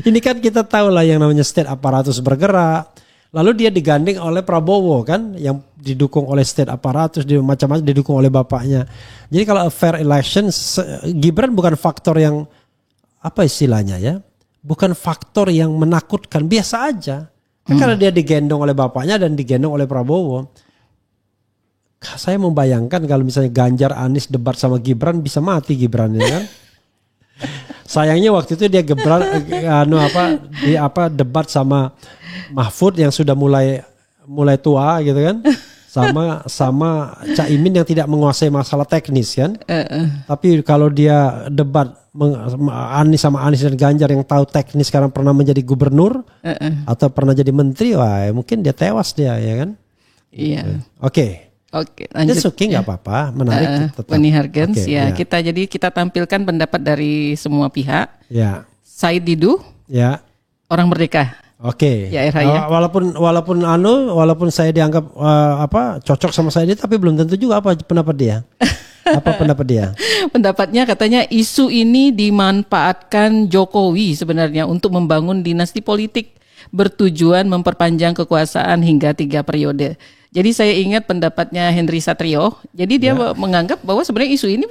Ini kan kita tahu lah yang namanya state aparatus bergerak. Lalu dia digandeng oleh Prabowo kan, yang didukung oleh state aparatus, macam-macam didukung oleh bapaknya. Jadi kalau fair election, Gibran bukan faktor yang apa istilahnya ya, bukan faktor yang menakutkan, biasa aja. Karena dia digendong oleh bapaknya dan digendong oleh Prabowo. Saya membayangkan kalau misalnya Ganjar Anies debat sama Gibran, bisa mati Gibran ya kan. Sayangnya waktu itu dia debat sama Mahfud yang sudah mulai tua gitu kan. Sama Caimin yang tidak menguasai masalah teknis kan. Tapi kalau dia debat Anies sama Anies dan Ganjar yang tahu teknis, sekarang pernah menjadi gubernur atau pernah jadi menteri, wah mungkin dia tewas dia ya kan. Iya. Oke, lanjut. That's okay, nggak apa-apa, menarik. Boni Hargens ya. Kita tampilkan pendapat dari semua pihak. Ya. Said Didu. Ya. Orang Merdeka. Oke. Ya, ya. Walaupun saya dianggap cocok sama saya, tapi belum tentu juga apa pendapat dia. Apa pendapat dia? Pendapatnya katanya isu ini dimanfaatkan Jokowi sebenarnya untuk membangun dinasti politik bertujuan memperpanjang kekuasaan hingga 3 periode. Jadi saya ingat pendapatnya Henry Satrio. Jadi dia menganggap bahwa sebenarnya isu ini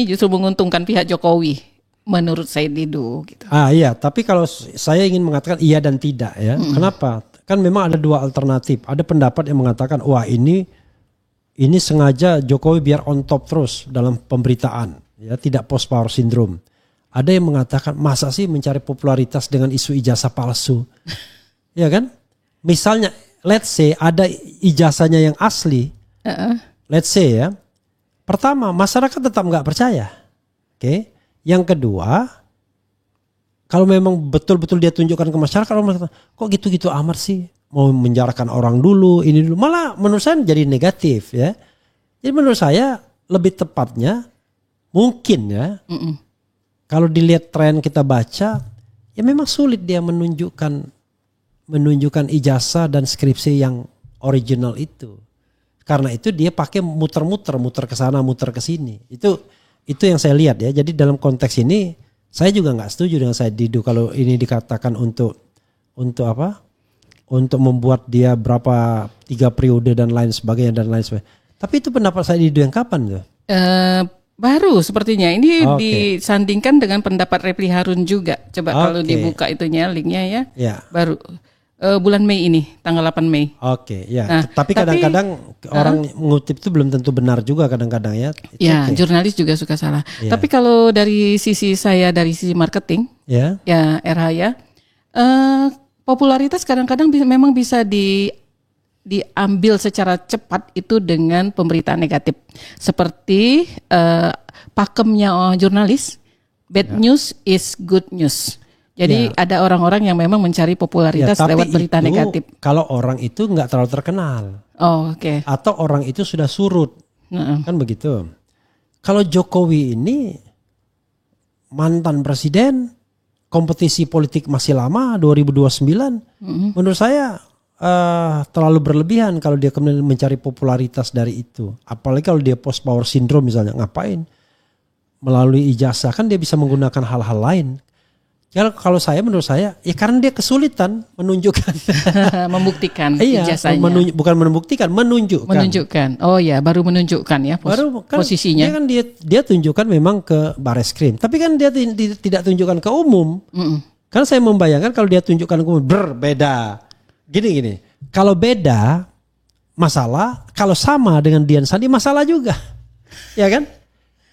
justru menguntungkan pihak Jokowi menurut saya Didu gitu. Iya, tapi kalau saya ingin mengatakan iya dan tidak ya. Kenapa? Kan memang ada 2 alternatif. Ada pendapat yang mengatakan wah ini sengaja Jokowi biar on top terus dalam pemberitaan, ya, tidak post power syndrome. Ada yang mengatakan masa sih mencari popularitas dengan isu ijazah palsu, ya kan? Misalnya, let's say ada ijazahnya yang asli, let's say ya. Pertama, masyarakat tetap nggak percaya, oke? Yang kedua, kalau memang betul-betul dia tunjukkan ke masyarakat, orang mengatakan kok gitu-gitu amat sih? Mau menjarakan orang dulu, ini dulu, malah menurut saya jadi negatif ya. Jadi menurut saya lebih tepatnya mungkin ya, kalau dilihat tren kita baca, ya memang sulit dia menunjukkan ijazah dan skripsi yang original itu. Karena itu dia pakai muter ke sana, muter ke sini. Itu yang saya lihat ya. Jadi dalam konteks ini saya juga nggak setuju dengan Said Didu kalau ini dikatakan untuk apa? Untuk membuat dia berapa 3 periode dan lain sebagainya. Tapi itu pendapat saya Didu yang kapan tuh? Baru sepertinya. Ini disandingkan dengan pendapat Repli Harun juga. Coba kalau dibuka itunya linknya ya. Baru bulan Mei ini, tanggal 8 Mei. Ya. Nah, tapi kadang-kadang orang mengutip itu belum tentu benar juga kadang-kadang ya. Jurnalis juga suka salah. Tapi kalau dari sisi saya, dari sisi marketing, ya RH ya. Popularitas kadang-kadang memang bisa diambil secara cepat itu dengan pemberitaan negatif. Seperti pakemnya jurnalis, bad news is good news. Jadi ada orang-orang yang memang mencari popularitas lewat berita negatif. Kalau orang itu nggak terlalu terkenal. Atau orang itu sudah surut. Kan begitu. Kalau Jokowi ini mantan presiden, kompetisi politik masih lama 2029. Menurut saya terlalu berlebihan kalau dia kemudian mencari popularitas dari itu. Apalagi kalau dia post power syndrome misalnya, ngapain? Melalui ijazah kan dia bisa menggunakan hal-hal lain. Ya kalau menurut saya ya karena dia kesulitan menunjukkan membuktikan ijazahnya. Bukan menunjukkan. Oh ya, baru menunjukkan ya posisinya. Dia tunjukkan memang ke Bareskrim, tapi kan dia tidak tunjukkan ke umum. Karena saya membayangkan kalau dia tunjukkan ke umum berbeda. Gini. Kalau beda masalah, kalau sama dengan Dian Sandi masalah juga. Ya kan?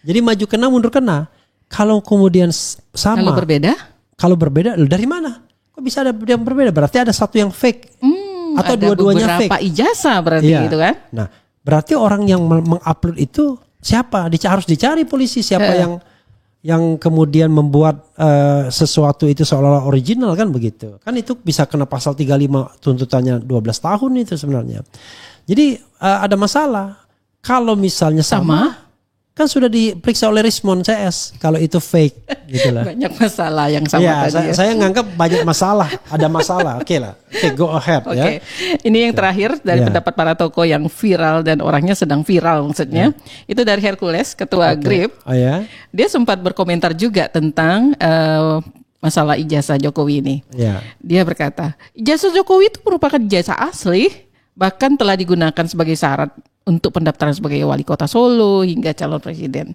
Jadi maju kena mundur kena. Kalau kemudian sama. Kalau berbeda dari mana? Kok bisa ada yang berbeda? Berarti ada satu yang fake. Atau dua-duanya fake. Beberapa ijazah berarti gitu kan? Nah, berarti orang yang mengupload itu siapa? Harus dicari polisi siapa yang kemudian membuat sesuatu itu seolah-olah original kan begitu. Kan itu bisa kena pasal 35 tuntutannya 12 tahun itu sebenarnya. Jadi ada masalah. Kalau misalnya sama kan sudah diperiksa oleh Rismon CS kalau itu fake gitu lah. Banyak masalah yang sama tadi. Saya nganggap banyak masalah, ada masalah. Oke lah. Oke, go ahead ya. Ini yang terakhir dari pendapat para tokoh yang viral dan orangnya sedang viral maksudnya. Itu dari Hercules, ketua GRIP. Dia sempat berkomentar juga tentang masalah ijazah Jokowi ini. Dia berkata, ijazah Jokowi itu merupakan ijazah asli, bahkan telah digunakan sebagai syarat untuk pendaftaran sebagai wali kota Solo hingga calon presiden.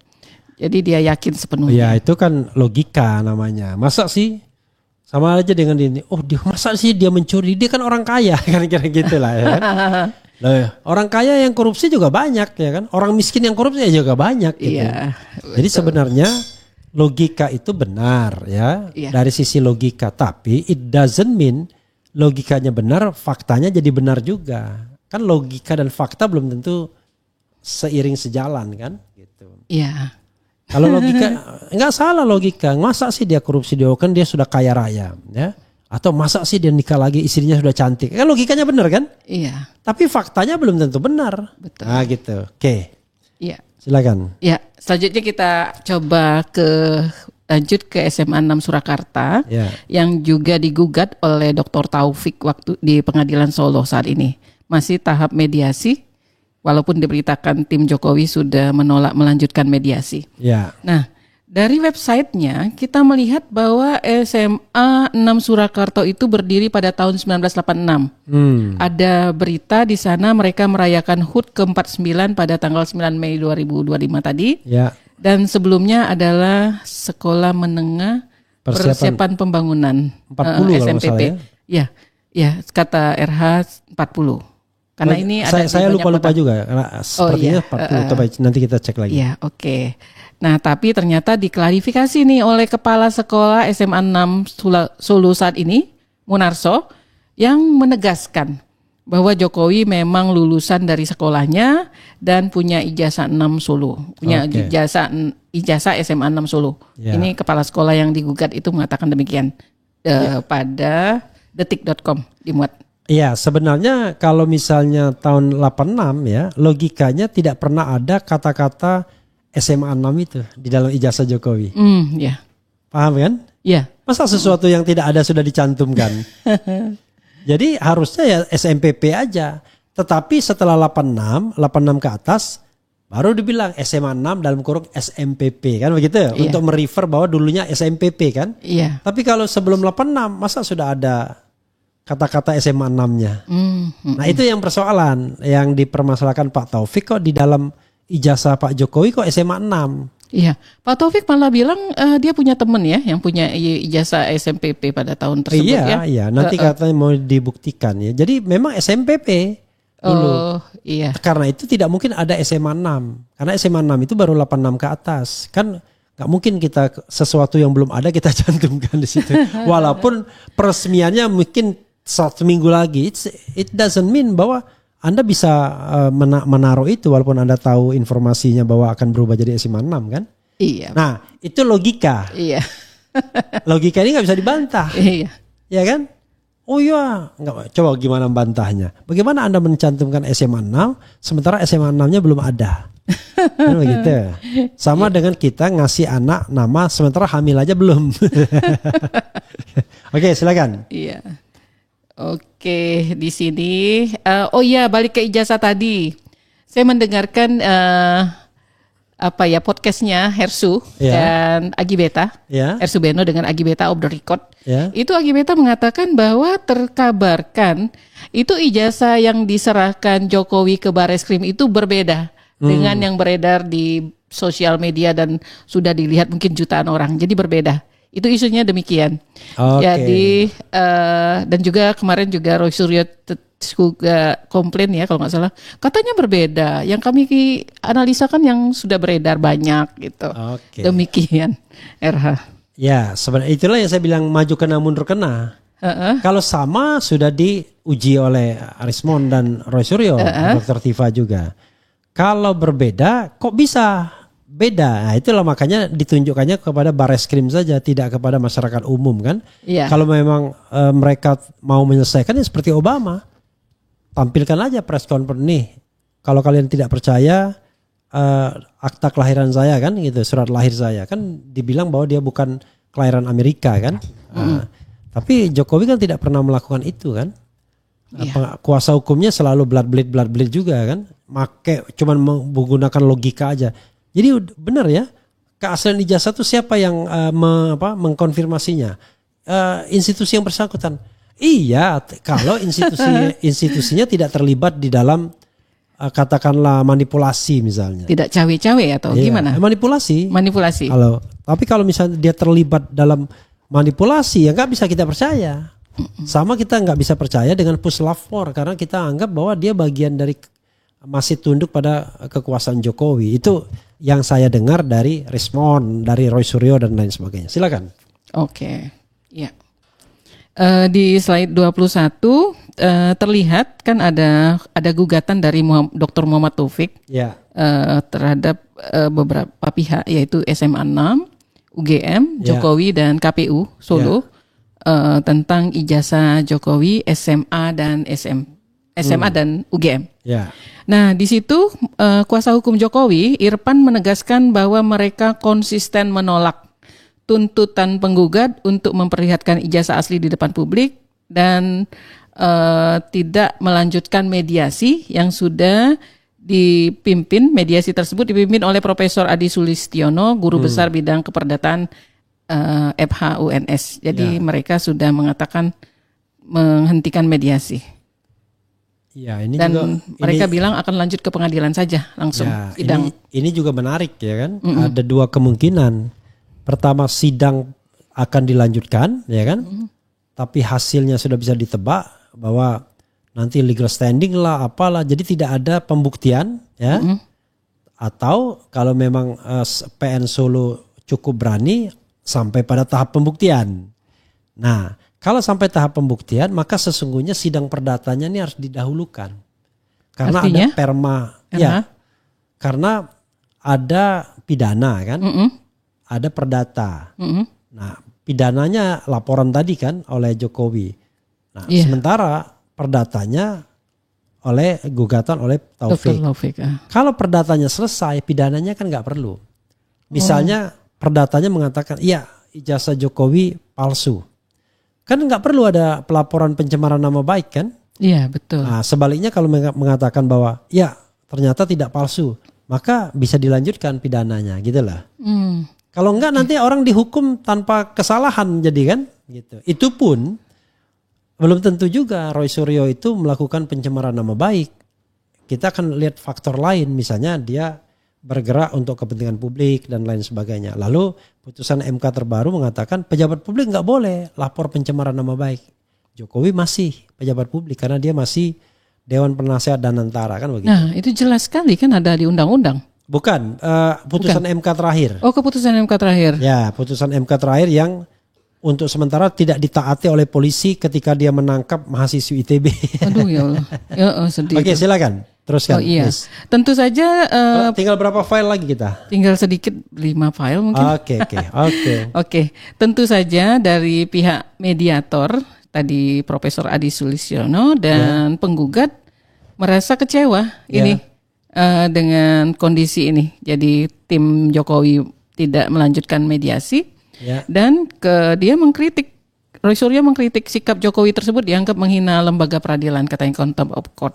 Jadi dia yakin sepenuhnya. Ya itu kan logika namanya. Masa sih sama aja dengan ini. Oh dia masa sih dia mencuri? Dia kan orang kaya kan kira gitu lah ya kan. Orang kaya yang korupsi juga banyak ya kan. Orang miskin yang korupsi juga banyak gitu. Iya, jadi sebenarnya logika itu benar ya dari sisi logika. Tapi it doesn't mean logikanya benar, faktanya jadi benar juga. Kan logika dan fakta belum tentu seiring sejalan kan gitu. Iya. Kalau logika enggak salah logika. Masa sih dia korupsi, dia kan dia sudah kaya raya ya? Atau masa sih dia nikah lagi istrinya sudah cantik. Kan logikanya benar kan? Iya. Tapi faktanya belum tentu benar. Betul. Nah gitu. Oke. Iya. Silakan. Ya, selanjutnya kita coba lanjut ke SMA 6 Surakarta yang juga digugat oleh Dr. Taufik waktu di Pengadilan Solo saat ini. Masih tahap mediasi, walaupun diberitakan tim Jokowi sudah menolak melanjutkan mediasi. Nah, dari websitenya kita melihat bahwa SMA 6 Surakarta itu berdiri pada tahun 1986. Ada berita di sana mereka merayakan HUT ke-49 pada tanggal 9 Mei 2025 tadi. Dan sebelumnya adalah Sekolah Menengah Persiapan Pembangunan 40 SMPP. Ya, kata RH 40. Karena ini ada saya lupa juga karena sepertinya 40 nanti kita cek lagi. Ya, oke. Nah, tapi ternyata diklarifikasi nih oleh Kepala Sekolah SMA 6 Solo saat ini, Munarso, yang menegaskan bahwa Jokowi memang lulusan dari sekolahnya dan punya ijazah 6 Solo, punya ijazah SMA 6 Solo. Ini Kepala Sekolah yang digugat itu mengatakan demikian pada detik.com dimuat. Iya, sebenarnya kalau misalnya tahun 86 ya, logikanya tidak pernah ada kata-kata SMA 6 itu di dalam ijazah Jokowi. Paham kan? Iya. Masa sesuatu yang tidak ada sudah dicantumkan? Jadi harusnya ya SMPP aja. Tetapi setelah 86 ke atas baru dibilang SMA 6 dalam kurung SMPP kan begitu? Untuk merefer bahwa dulunya SMPP kan? Tapi kalau sebelum 86 masa sudah ada kata-kata SMA 6-nya. Nah itu yang persoalan yang dipermasalahkan Pak Taufik, kok di dalam ijazah Pak Jokowi kok SMA 6. Iya, Pak Taufik malah bilang dia punya teman ya yang punya ijazah SMPP pada tahun tersebut ya. Iya, nanti katanya mau dibuktikan ya. Jadi memang SMPP dulu. Karena itu tidak mungkin ada SMA 6. Karena SMA 6 itu baru 86 ke atas. Kan gak mungkin kita sesuatu yang belum ada kita cantumkan di situ. Walaupun peresmiannya mungkin 1 minggu lagi, it doesn't mean bahwa Anda bisa menaruh itu walaupun Anda tahu informasinya bahwa akan berubah jadi SMA 6 kan? Iya. Nah itu logika. Iya. Logika ini gak bisa dibantah. Iya. Ya kan? Oh iya, coba gimana bantahnya? Bagaimana Anda mencantumkan SMA 6 sementara SMA 6-nya belum ada? Kan begitu. Sama dengan kita ngasih anak nama sementara hamil aja belum. Oke, silakan. Iya. Oke, di sini balik ke ijazah tadi. Saya mendengarkan podcastnya Hersu dan Agi Beta. Hersu Beno dengan Agi Beta off the record. Itu Agi Beta mengatakan bahwa terkabarkan itu ijazah yang diserahkan Jokowi ke Bareskrim itu berbeda dengan yang beredar di sosial media dan sudah dilihat mungkin jutaan orang. Jadi berbeda. Itu isunya demikian. Jadi dan juga kemarin juga Roy Suryo juga komplain ya kalau nggak salah, katanya berbeda. Yang kami analisakan yang sudah beredar banyak gitu. Demikian RH. Ya sebenarnya itulah yang saya bilang maju kena mundur kena. Kalau sama sudah diuji oleh Arismon dan Roy Suryo, Dr. Tifa juga. Kalau berbeda, kok bisa beda? Nah, itulah makanya ditunjukkannya kepada Barreskrim saja, tidak kepada masyarakat umum kan. Iya. Kalau memang mereka mau menyelesaikan ya seperti Obama, tampilkan aja press conference nih. Kalau kalian tidak percaya akta kelahiran saya kan, gitu, surat lahir saya kan, dibilang bahwa dia bukan kelahiran Amerika kan. Tapi Jokowi kan tidak pernah melakukan itu kan. Kuasa hukumnya selalu blood bleed juga kan. Cuman menggunakan logika aja. Jadi benar ya, keaslian ijazah itu siapa yang mengkonfirmasinya? Institusi yang bersangkutan. Iya, kalau institusinya tidak terlibat di dalam katakanlah manipulasi misalnya. Tidak cawe-cawe atau gimana? Manipulasi. Manipulasi. Tapi kalau misalnya dia terlibat dalam manipulasi, ya nggak bisa kita percaya. Sama kita nggak bisa percaya dengan Puslap 4 karena kita anggap bahwa dia bagian dari masih tunduk pada kekuasaan Jokowi. Itu yang saya dengar dari respon dari Roy Suryo dan lain sebagainya. Silakan. Oke. Ya. Di slide 21 terlihat kan ada gugatan dari Dr. Muhammad Taufik terhadap beberapa pihak yaitu SMA 6, UGM, Jokowi dan KPU Solo tentang ijazah Jokowi SMA dan UGM. Nah, di situ kuasa hukum Jokowi Irfan menegaskan bahwa mereka konsisten menolak tuntutan penggugat untuk memperlihatkan ijazah asli di depan publik dan tidak melanjutkan mediasi yang sudah dipimpin. Mediasi tersebut dipimpin oleh Profesor Adi Sulistiono, guru besar bidang keperdataan FH UNS. Jadi mereka sudah mengatakan menghentikan mediasi. Ya, ini dan juga, mereka bilang akan lanjut ke pengadilan saja langsung sidang. Ini juga menarik ya kan. Ada dua kemungkinan. Pertama, sidang akan dilanjutkan ya kan. Tapi hasilnya sudah bisa ditebak bahwa nanti legal standing lah apalah. Jadi tidak ada pembuktian ya. Atau kalau memang PN Solo cukup berani sampai pada tahap pembuktian. Nah, kalau sampai tahap pembuktian, maka sesungguhnya sidang perdatanya ini harus didahulukan. Karena artinya? Ada perma, karena ada pidana kan, ada perdata. Nah, pidananya laporan tadi kan oleh Jokowi. Nah, sementara perdatanya oleh gugatan oleh Taufik. Kalau perdatanya selesai, pidananya kan nggak perlu. Misalnya perdatanya mengatakan, iya ijazah Jokowi palsu. Kan nggak perlu ada pelaporan pencemaran nama baik kan? Iya betul. Nah, sebaliknya kalau mengatakan bahwa ya ternyata tidak palsu, maka bisa dilanjutkan pidananya gitu lah. Kalau enggak nanti orang dihukum tanpa kesalahan jadi kan? Gitu. Itu pun belum tentu juga Roy Suryo itu melakukan pencemaran nama baik. Kita akan lihat faktor lain, misalnya dia bergerak untuk kepentingan publik dan lain sebagainya. Lalu putusan MK terbaru mengatakan pejabat publik nggak boleh lapor pencemaran nama baik. Jokowi masih pejabat publik karena dia masih Dewan Penasehat Danantara kan begitu. Nah itu jelas sekali kan ada di undang-undang. Bukan, putusan MK terakhir. Oh, keputusan MK terakhir. Ya, putusan MK terakhir yang untuk sementara tidak ditaati oleh polisi ketika dia menangkap mahasiswi ITB. Aduh ya Allah. Ya, sedih. Oke, silakan. Teruskan. Oh iya. Please. Tentu saja tinggal berapa file lagi kita? Tinggal sedikit 5 file mungkin. Oke. Tentu saja dari pihak mediator tadi Profesor Adi Sulistiono dan penggugat merasa kecewa ini dengan kondisi ini. Jadi tim Jokowi tidak melanjutkan mediasi dan dia mengkritik. Roy Suryo mengkritik sikap Jokowi tersebut dianggap menghina lembaga peradilan, katanya contempt of court.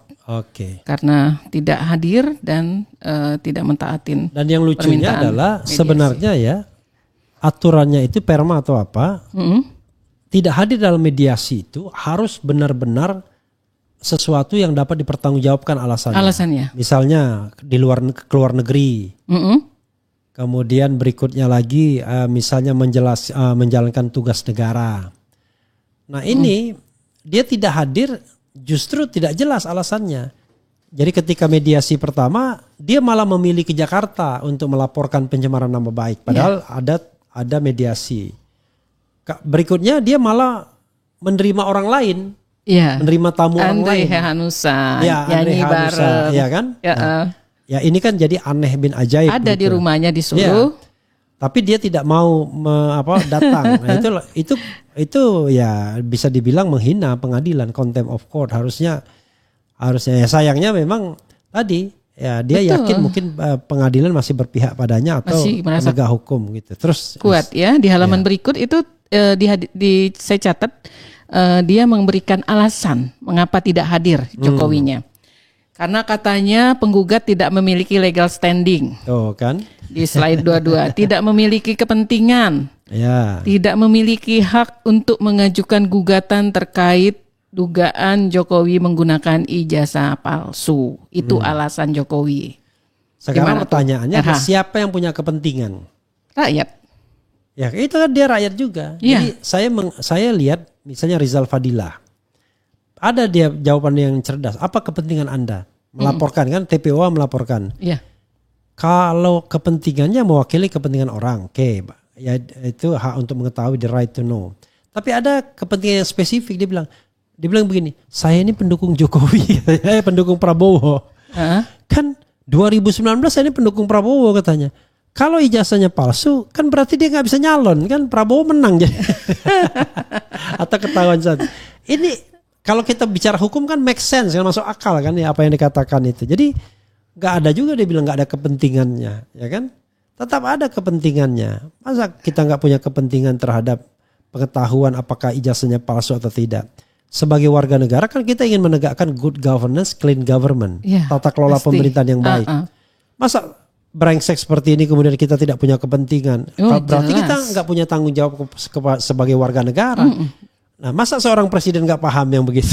Karena tidak hadir dan tidak mentaatin. Dan yang lucunya adalah mediasi. Sebenarnya ya aturannya itu perma atau apa, tidak hadir dalam mediasi itu harus benar-benar sesuatu yang dapat dipertanggungjawabkan alasannya. Misalnya di keluar negeri. Kemudian berikutnya lagi misalnya menjalankan tugas negara. Nah ini dia tidak hadir justru tidak jelas alasannya. Jadi ketika mediasi pertama dia malah memilih ke Jakarta untuk melaporkan pencemaran nama baik. Padahal ada mediasi. Berikutnya dia malah menerima orang lain. Menerima tamu orang lain. Andre Hanusa. Andre Hanusa, ya kan? Ya ini kan jadi aneh bin ajaib. Ada gitu. Di rumahnya di Solo. Ya, tapi dia tidak mau datang. Nah, itu ya bisa dibilang menghina pengadilan, contempt of court. Harusnya ya sayangnya memang tadi ya dia Betul. Yakin mungkin pengadilan masih berpihak padanya atau penegak hukum gitu. Terus kuat ya di halaman berikut itu saya catat dia memberikan alasan mengapa tidak hadir Jokowinya. Karena katanya penggugat tidak memiliki legal standing. Oh kan? Di slide 22 tidak memiliki kepentingan. Ya. Tidak memiliki hak untuk mengajukan gugatan terkait dugaan Jokowi menggunakan ijazah palsu. Itu alasan Jokowi. Sekarang pertanyaannya siapa yang punya kepentingan? Rakyat. Ya itu kan dia rakyat juga. Ya. Jadi saya lihat misalnya Rizal Fadilah. Ada dia jawaban yang cerdas. Apa kepentingan Anda? Melaporkan kan, TPOA melaporkan. Iya. Kalau kepentingannya mewakili kepentingan orang, oke. Ya itu hak untuk mengetahui, the right to know. Tapi ada kepentingan yang spesifik, dia bilang begini, saya ini pendukung Jokowi, pendukung Prabowo. Kan 2019 saya ini pendukung Prabowo katanya. Kalau ijazahnya palsu, kan berarti dia nggak bisa nyalon, kan Prabowo menang jadi. Atau ketahuan saat ini. Kalau kita bicara hukum kan make sense, kan masuk akal kan ya apa yang dikatakan itu. Jadi nggak ada juga dia bilang nggak ada kepentingannya, ya kan? Tetap ada kepentingannya. Masa kita nggak punya kepentingan terhadap pengetahuan apakah ijazahnya palsu atau tidak? Sebagai warga negara kan kita ingin menegakkan good governance, clean government, tata kelola pemerintahan yang baik. Masa brengsek seperti ini kemudian kita tidak punya kepentingan? Berarti jelas. Kita nggak punya tanggung jawab sebagai warga negara. Nah, masa seorang presiden nggak paham yang begitu?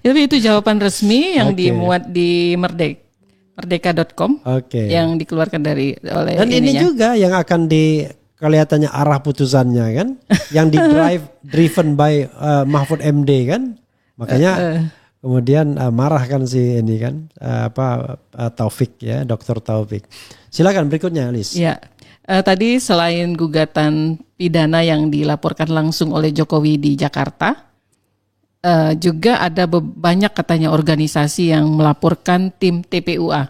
Tapi itu jawaban resmi yang dimuat di merdeka.com, yang dikeluarkan oleh dan ini juga yang akan kelihatannya arah putusannya kan, yang driven by Mahfud MD kan, makanya kemudian marah kan si ini kan Taufik ya, Dr. Taufik. Silakan berikutnya, Lis. Ya. Tadi selain gugatan pidana yang dilaporkan langsung oleh Jokowi di Jakarta, juga ada banyak katanya organisasi yang melaporkan tim TPUA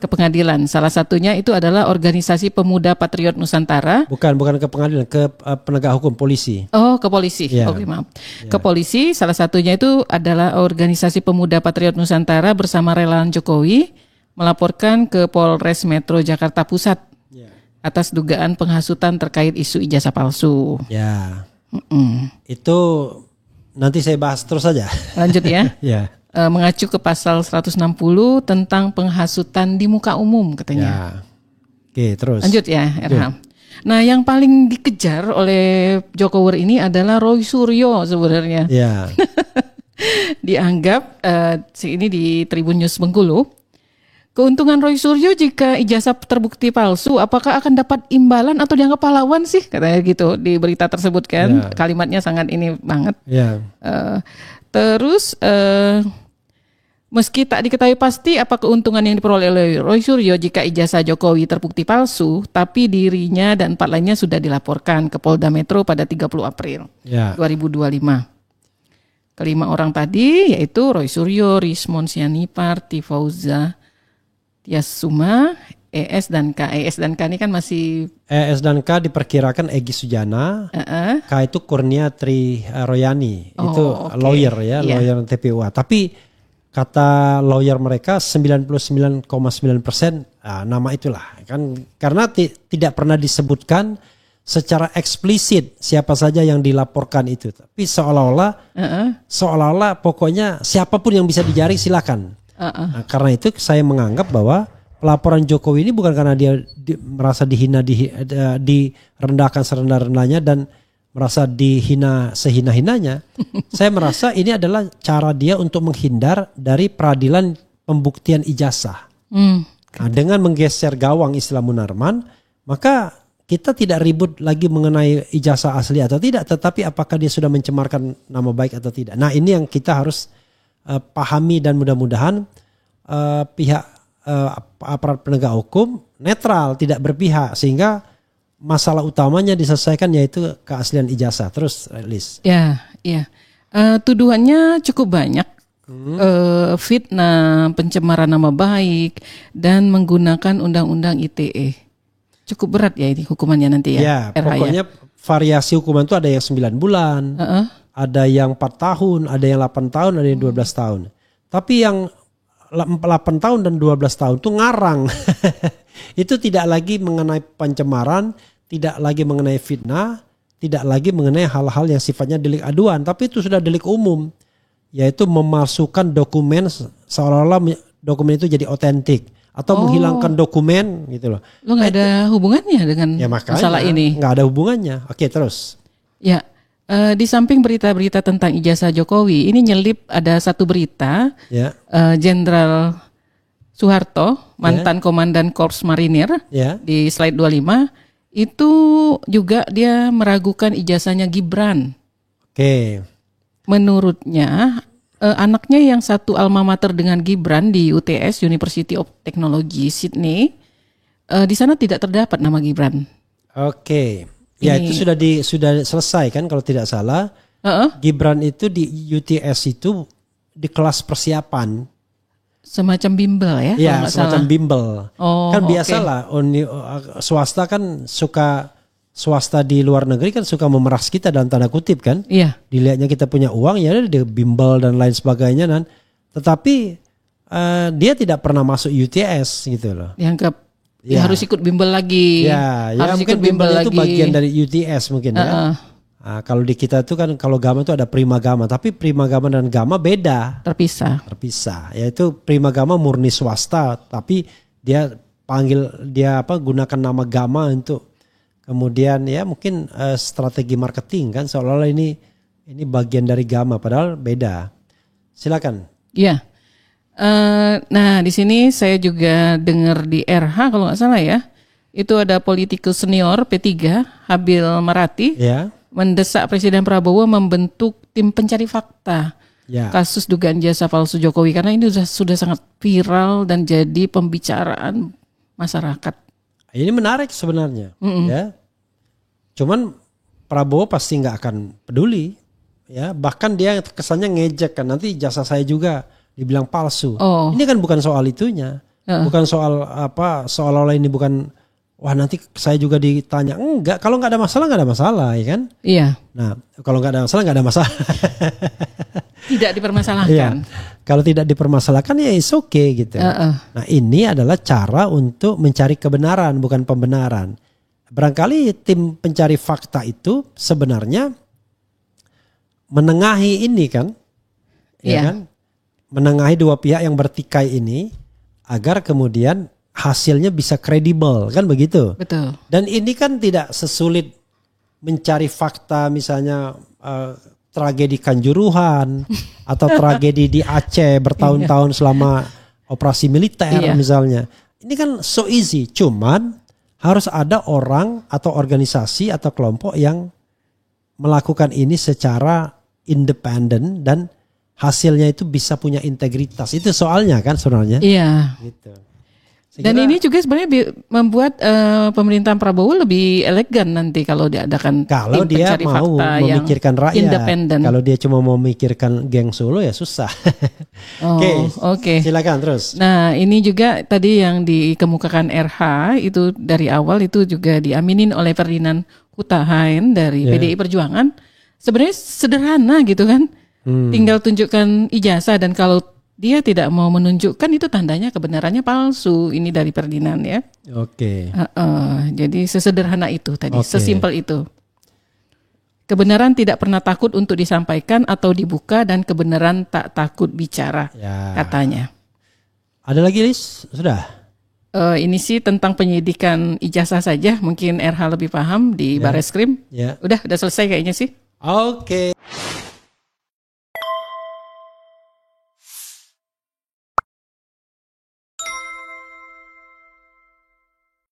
ke pengadilan. Salah satunya itu adalah Organisasi Pemuda Patriot Nusantara. Bukan ke pengadilan, ke penegak hukum, polisi. Oh, ke polisi. Oke, maaf. Ke polisi, salah satunya itu adalah Organisasi Pemuda Patriot Nusantara bersama relawan Jokowi melaporkan ke Polres Metro Jakarta Pusat atas dugaan penghasutan terkait isu ijazah palsu. Ya. Itu nanti saya bahas terus saja. Lanjut ya. Ya. Mengacu ke pasal 160 tentang penghasutan di muka umum katanya. Ya. Oke, terus. Lanjut ya, Erham. Nah, yang paling dikejar oleh Jokowi ini adalah Roy Suryo sebenarnya. Ya. Dianggap ini di Tribun News Bengkulu. Keuntungan Roy Suryo jika ijazah terbukti palsu, apakah akan dapat imbalan atau dianggap pahlawan sih? Katanya gitu di berita tersebut kan. Kalimatnya sangat ini banget. Terus meski tak diketahui pasti apa keuntungan yang diperoleh oleh Roy Suryo jika ijazah Jokowi terbukti palsu, tapi dirinya dan 4 lainnya sudah dilaporkan ke Polda Metro pada 30 April 2025. Kelima orang tadi yaitu Roy Suryo, Rismon Sianipar, Tifauza Yasuma, ES dan K. ES dan K ini kan masih... ES dan K diperkirakan Egy Sujana, K itu Kurnia Tri Royani, itu lawyer ya, lawyer TPUA. Tapi kata lawyer mereka 99,9% nama itulah. Kan karena tidak pernah disebutkan secara eksplisit siapa saja yang dilaporkan itu. Tapi seolah-olah pokoknya siapapun yang bisa dijaring silakan. Nah, karena itu saya menganggap bahwa pelaporan Jokowi ini bukan karena dia merasa dihina, direndahkan serendah-rendahnya dan merasa dihina sehina-hinanya. Saya merasa ini adalah cara dia untuk menghindar dari peradilan pembuktian ijazah. Nah, dengan menggeser gawang istilah Munarman, maka kita tidak ribut lagi mengenai ijazah asli atau tidak, tetapi apakah dia sudah mencemarkan nama baik atau tidak. Nah, ini yang kita harus pahami dan mudah-mudahan pihak aparat penegak hukum netral, tidak berpihak sehingga masalah utamanya diselesaikan yaitu keaslian ijazah. Terus Liz. Ya. Tuduhannya cukup banyak fitnah, pencemaran nama baik, dan menggunakan undang-undang ITE. Cukup berat ya ini hukumannya nanti ya. Ya, pokoknya variasi hukuman itu ada yang 9 bulan, ada yang 4 tahun, ada yang 8 tahun, ada yang 12 tahun. Tapi yang 8 tahun dan 12 tahun itu ngarang. Itu tidak lagi mengenai pencemaran, tidak lagi mengenai fitnah, tidak lagi mengenai hal-hal yang sifatnya delik aduan, tapi itu sudah delik umum, yaitu memasukkan dokumen seolah-olah dokumen itu jadi otentik atau menghilangkan dokumen gitu loh. Lo nggak ada hubungannya dengan masalah ini? Nggak ada hubungannya. Oke, terus. Ya. Di samping berita-berita tentang ijazah Jokowi, ini nyelip ada satu berita, Jenderal Soeharto, mantan Komandan Korps Marinir, di slide 25, itu juga dia meragukan ijazahnya Gibran. Oke. Menurutnya, anaknya yang satu alma mater dengan Gibran di UTS, University of Technology, Sydney, di sana tidak terdapat nama Gibran. Oke. Ya, itu sudah selesai kan kalau tidak salah. Gibran itu di UTS itu di kelas persiapan. Semacam bimbel ya? Ya, semacam bimbel. Kan biasalah swasta kan swasta di luar negeri kan suka memeras kita dalam tanda kutip kan. Iya. Dilihatnya kita punya uang ya di bimbel dan lain sebagainya dan tetapi dia tidak pernah masuk UTS gitu loh. Dianggap harus ikut bimbel lagi. Ya mungkin bimbel itu bagian dari UTS mungkin ya. Nah, kalau di kita tuh kan kalau Gama itu ada Prima Gama, tapi Prima Gama dan Gama beda. Terpisah. Yaitu Prima Gama murni swasta, tapi dia gunakan nama Gama untuk kemudian ya mungkin strategi marketing kan seolah-olah ini bagian dari Gama padahal beda. Silakan. Iya. Nah di sini saya juga dengar di RH kalau nggak salah ya, itu ada politikus senior P3 Habil Marati mendesak Presiden Prabowo membentuk tim pencari fakta kasus dugaan jasa palsu Jokowi karena ini sudah sangat viral dan jadi pembicaraan masyarakat. Ini menarik sebenarnya, ya. Cuman Prabowo pasti nggak akan peduli, ya. Bahkan dia kesannya ngejek kan nanti jasa saya juga dibilang palsu. Ini kan bukan soal itunya. Bukan soal seolah-olah ini bukan nanti saya juga ditanya. Enggak, kalau nggak ada masalah ya kan? Iya. Nah, kalau nggak ada masalah. Tidak dipermasalahkan. Iya. Kalau tidak dipermasalahkan ya is okay gitu. Nah, ini adalah cara untuk mencari kebenaran bukan pembenaran. Barangkali tim pencari fakta itu sebenarnya menengahi ini kan? Ya kan? Menengahi dua pihak yang bertikai ini agar kemudian hasilnya bisa kredibel kan begitu. Betul. Dan ini kan tidak sesulit mencari fakta misalnya tragedi Kanjuruhan atau tragedi di Aceh bertahun-tahun selama operasi militer misalnya. Ini kan so easy, cuman harus ada orang atau organisasi atau kelompok yang melakukan ini secara independen dan hasilnya itu bisa punya integritas. Itu soalnya kan sebenarnya. Iya. Gitu. Dan ini juga sebenarnya membuat pemerintahan Prabowo lebih elegan nanti kalau diadakan kalau tim dia pencari mau fakta memikirkan yang rakyat. Independen. Kalau dia cuma mau memikirkan geng Solo ya susah. Oke. Silakan terus. Nah, ini juga tadi yang dikemukakan RH itu dari awal itu juga diaminin oleh Ferdinand Hutahaen dari PDI Perjuangan. Sebenarnya sederhana gitu kan. Tinggal tunjukkan ijazah dan kalau dia tidak mau menunjukkan itu tandanya kebenarannya palsu. Ini dari Ferdinand ya. Oke. Jadi sesederhana itu tadi, sesimpel itu. Kebenaran tidak pernah takut untuk disampaikan atau dibuka dan kebenaran tak takut bicara, katanya. Ada lagi, Lis? Sudah? Ini sih tentang penyidikan ijazah saja. Mungkin RH lebih paham di Bareskrim. Udah selesai kayaknya sih. Oke.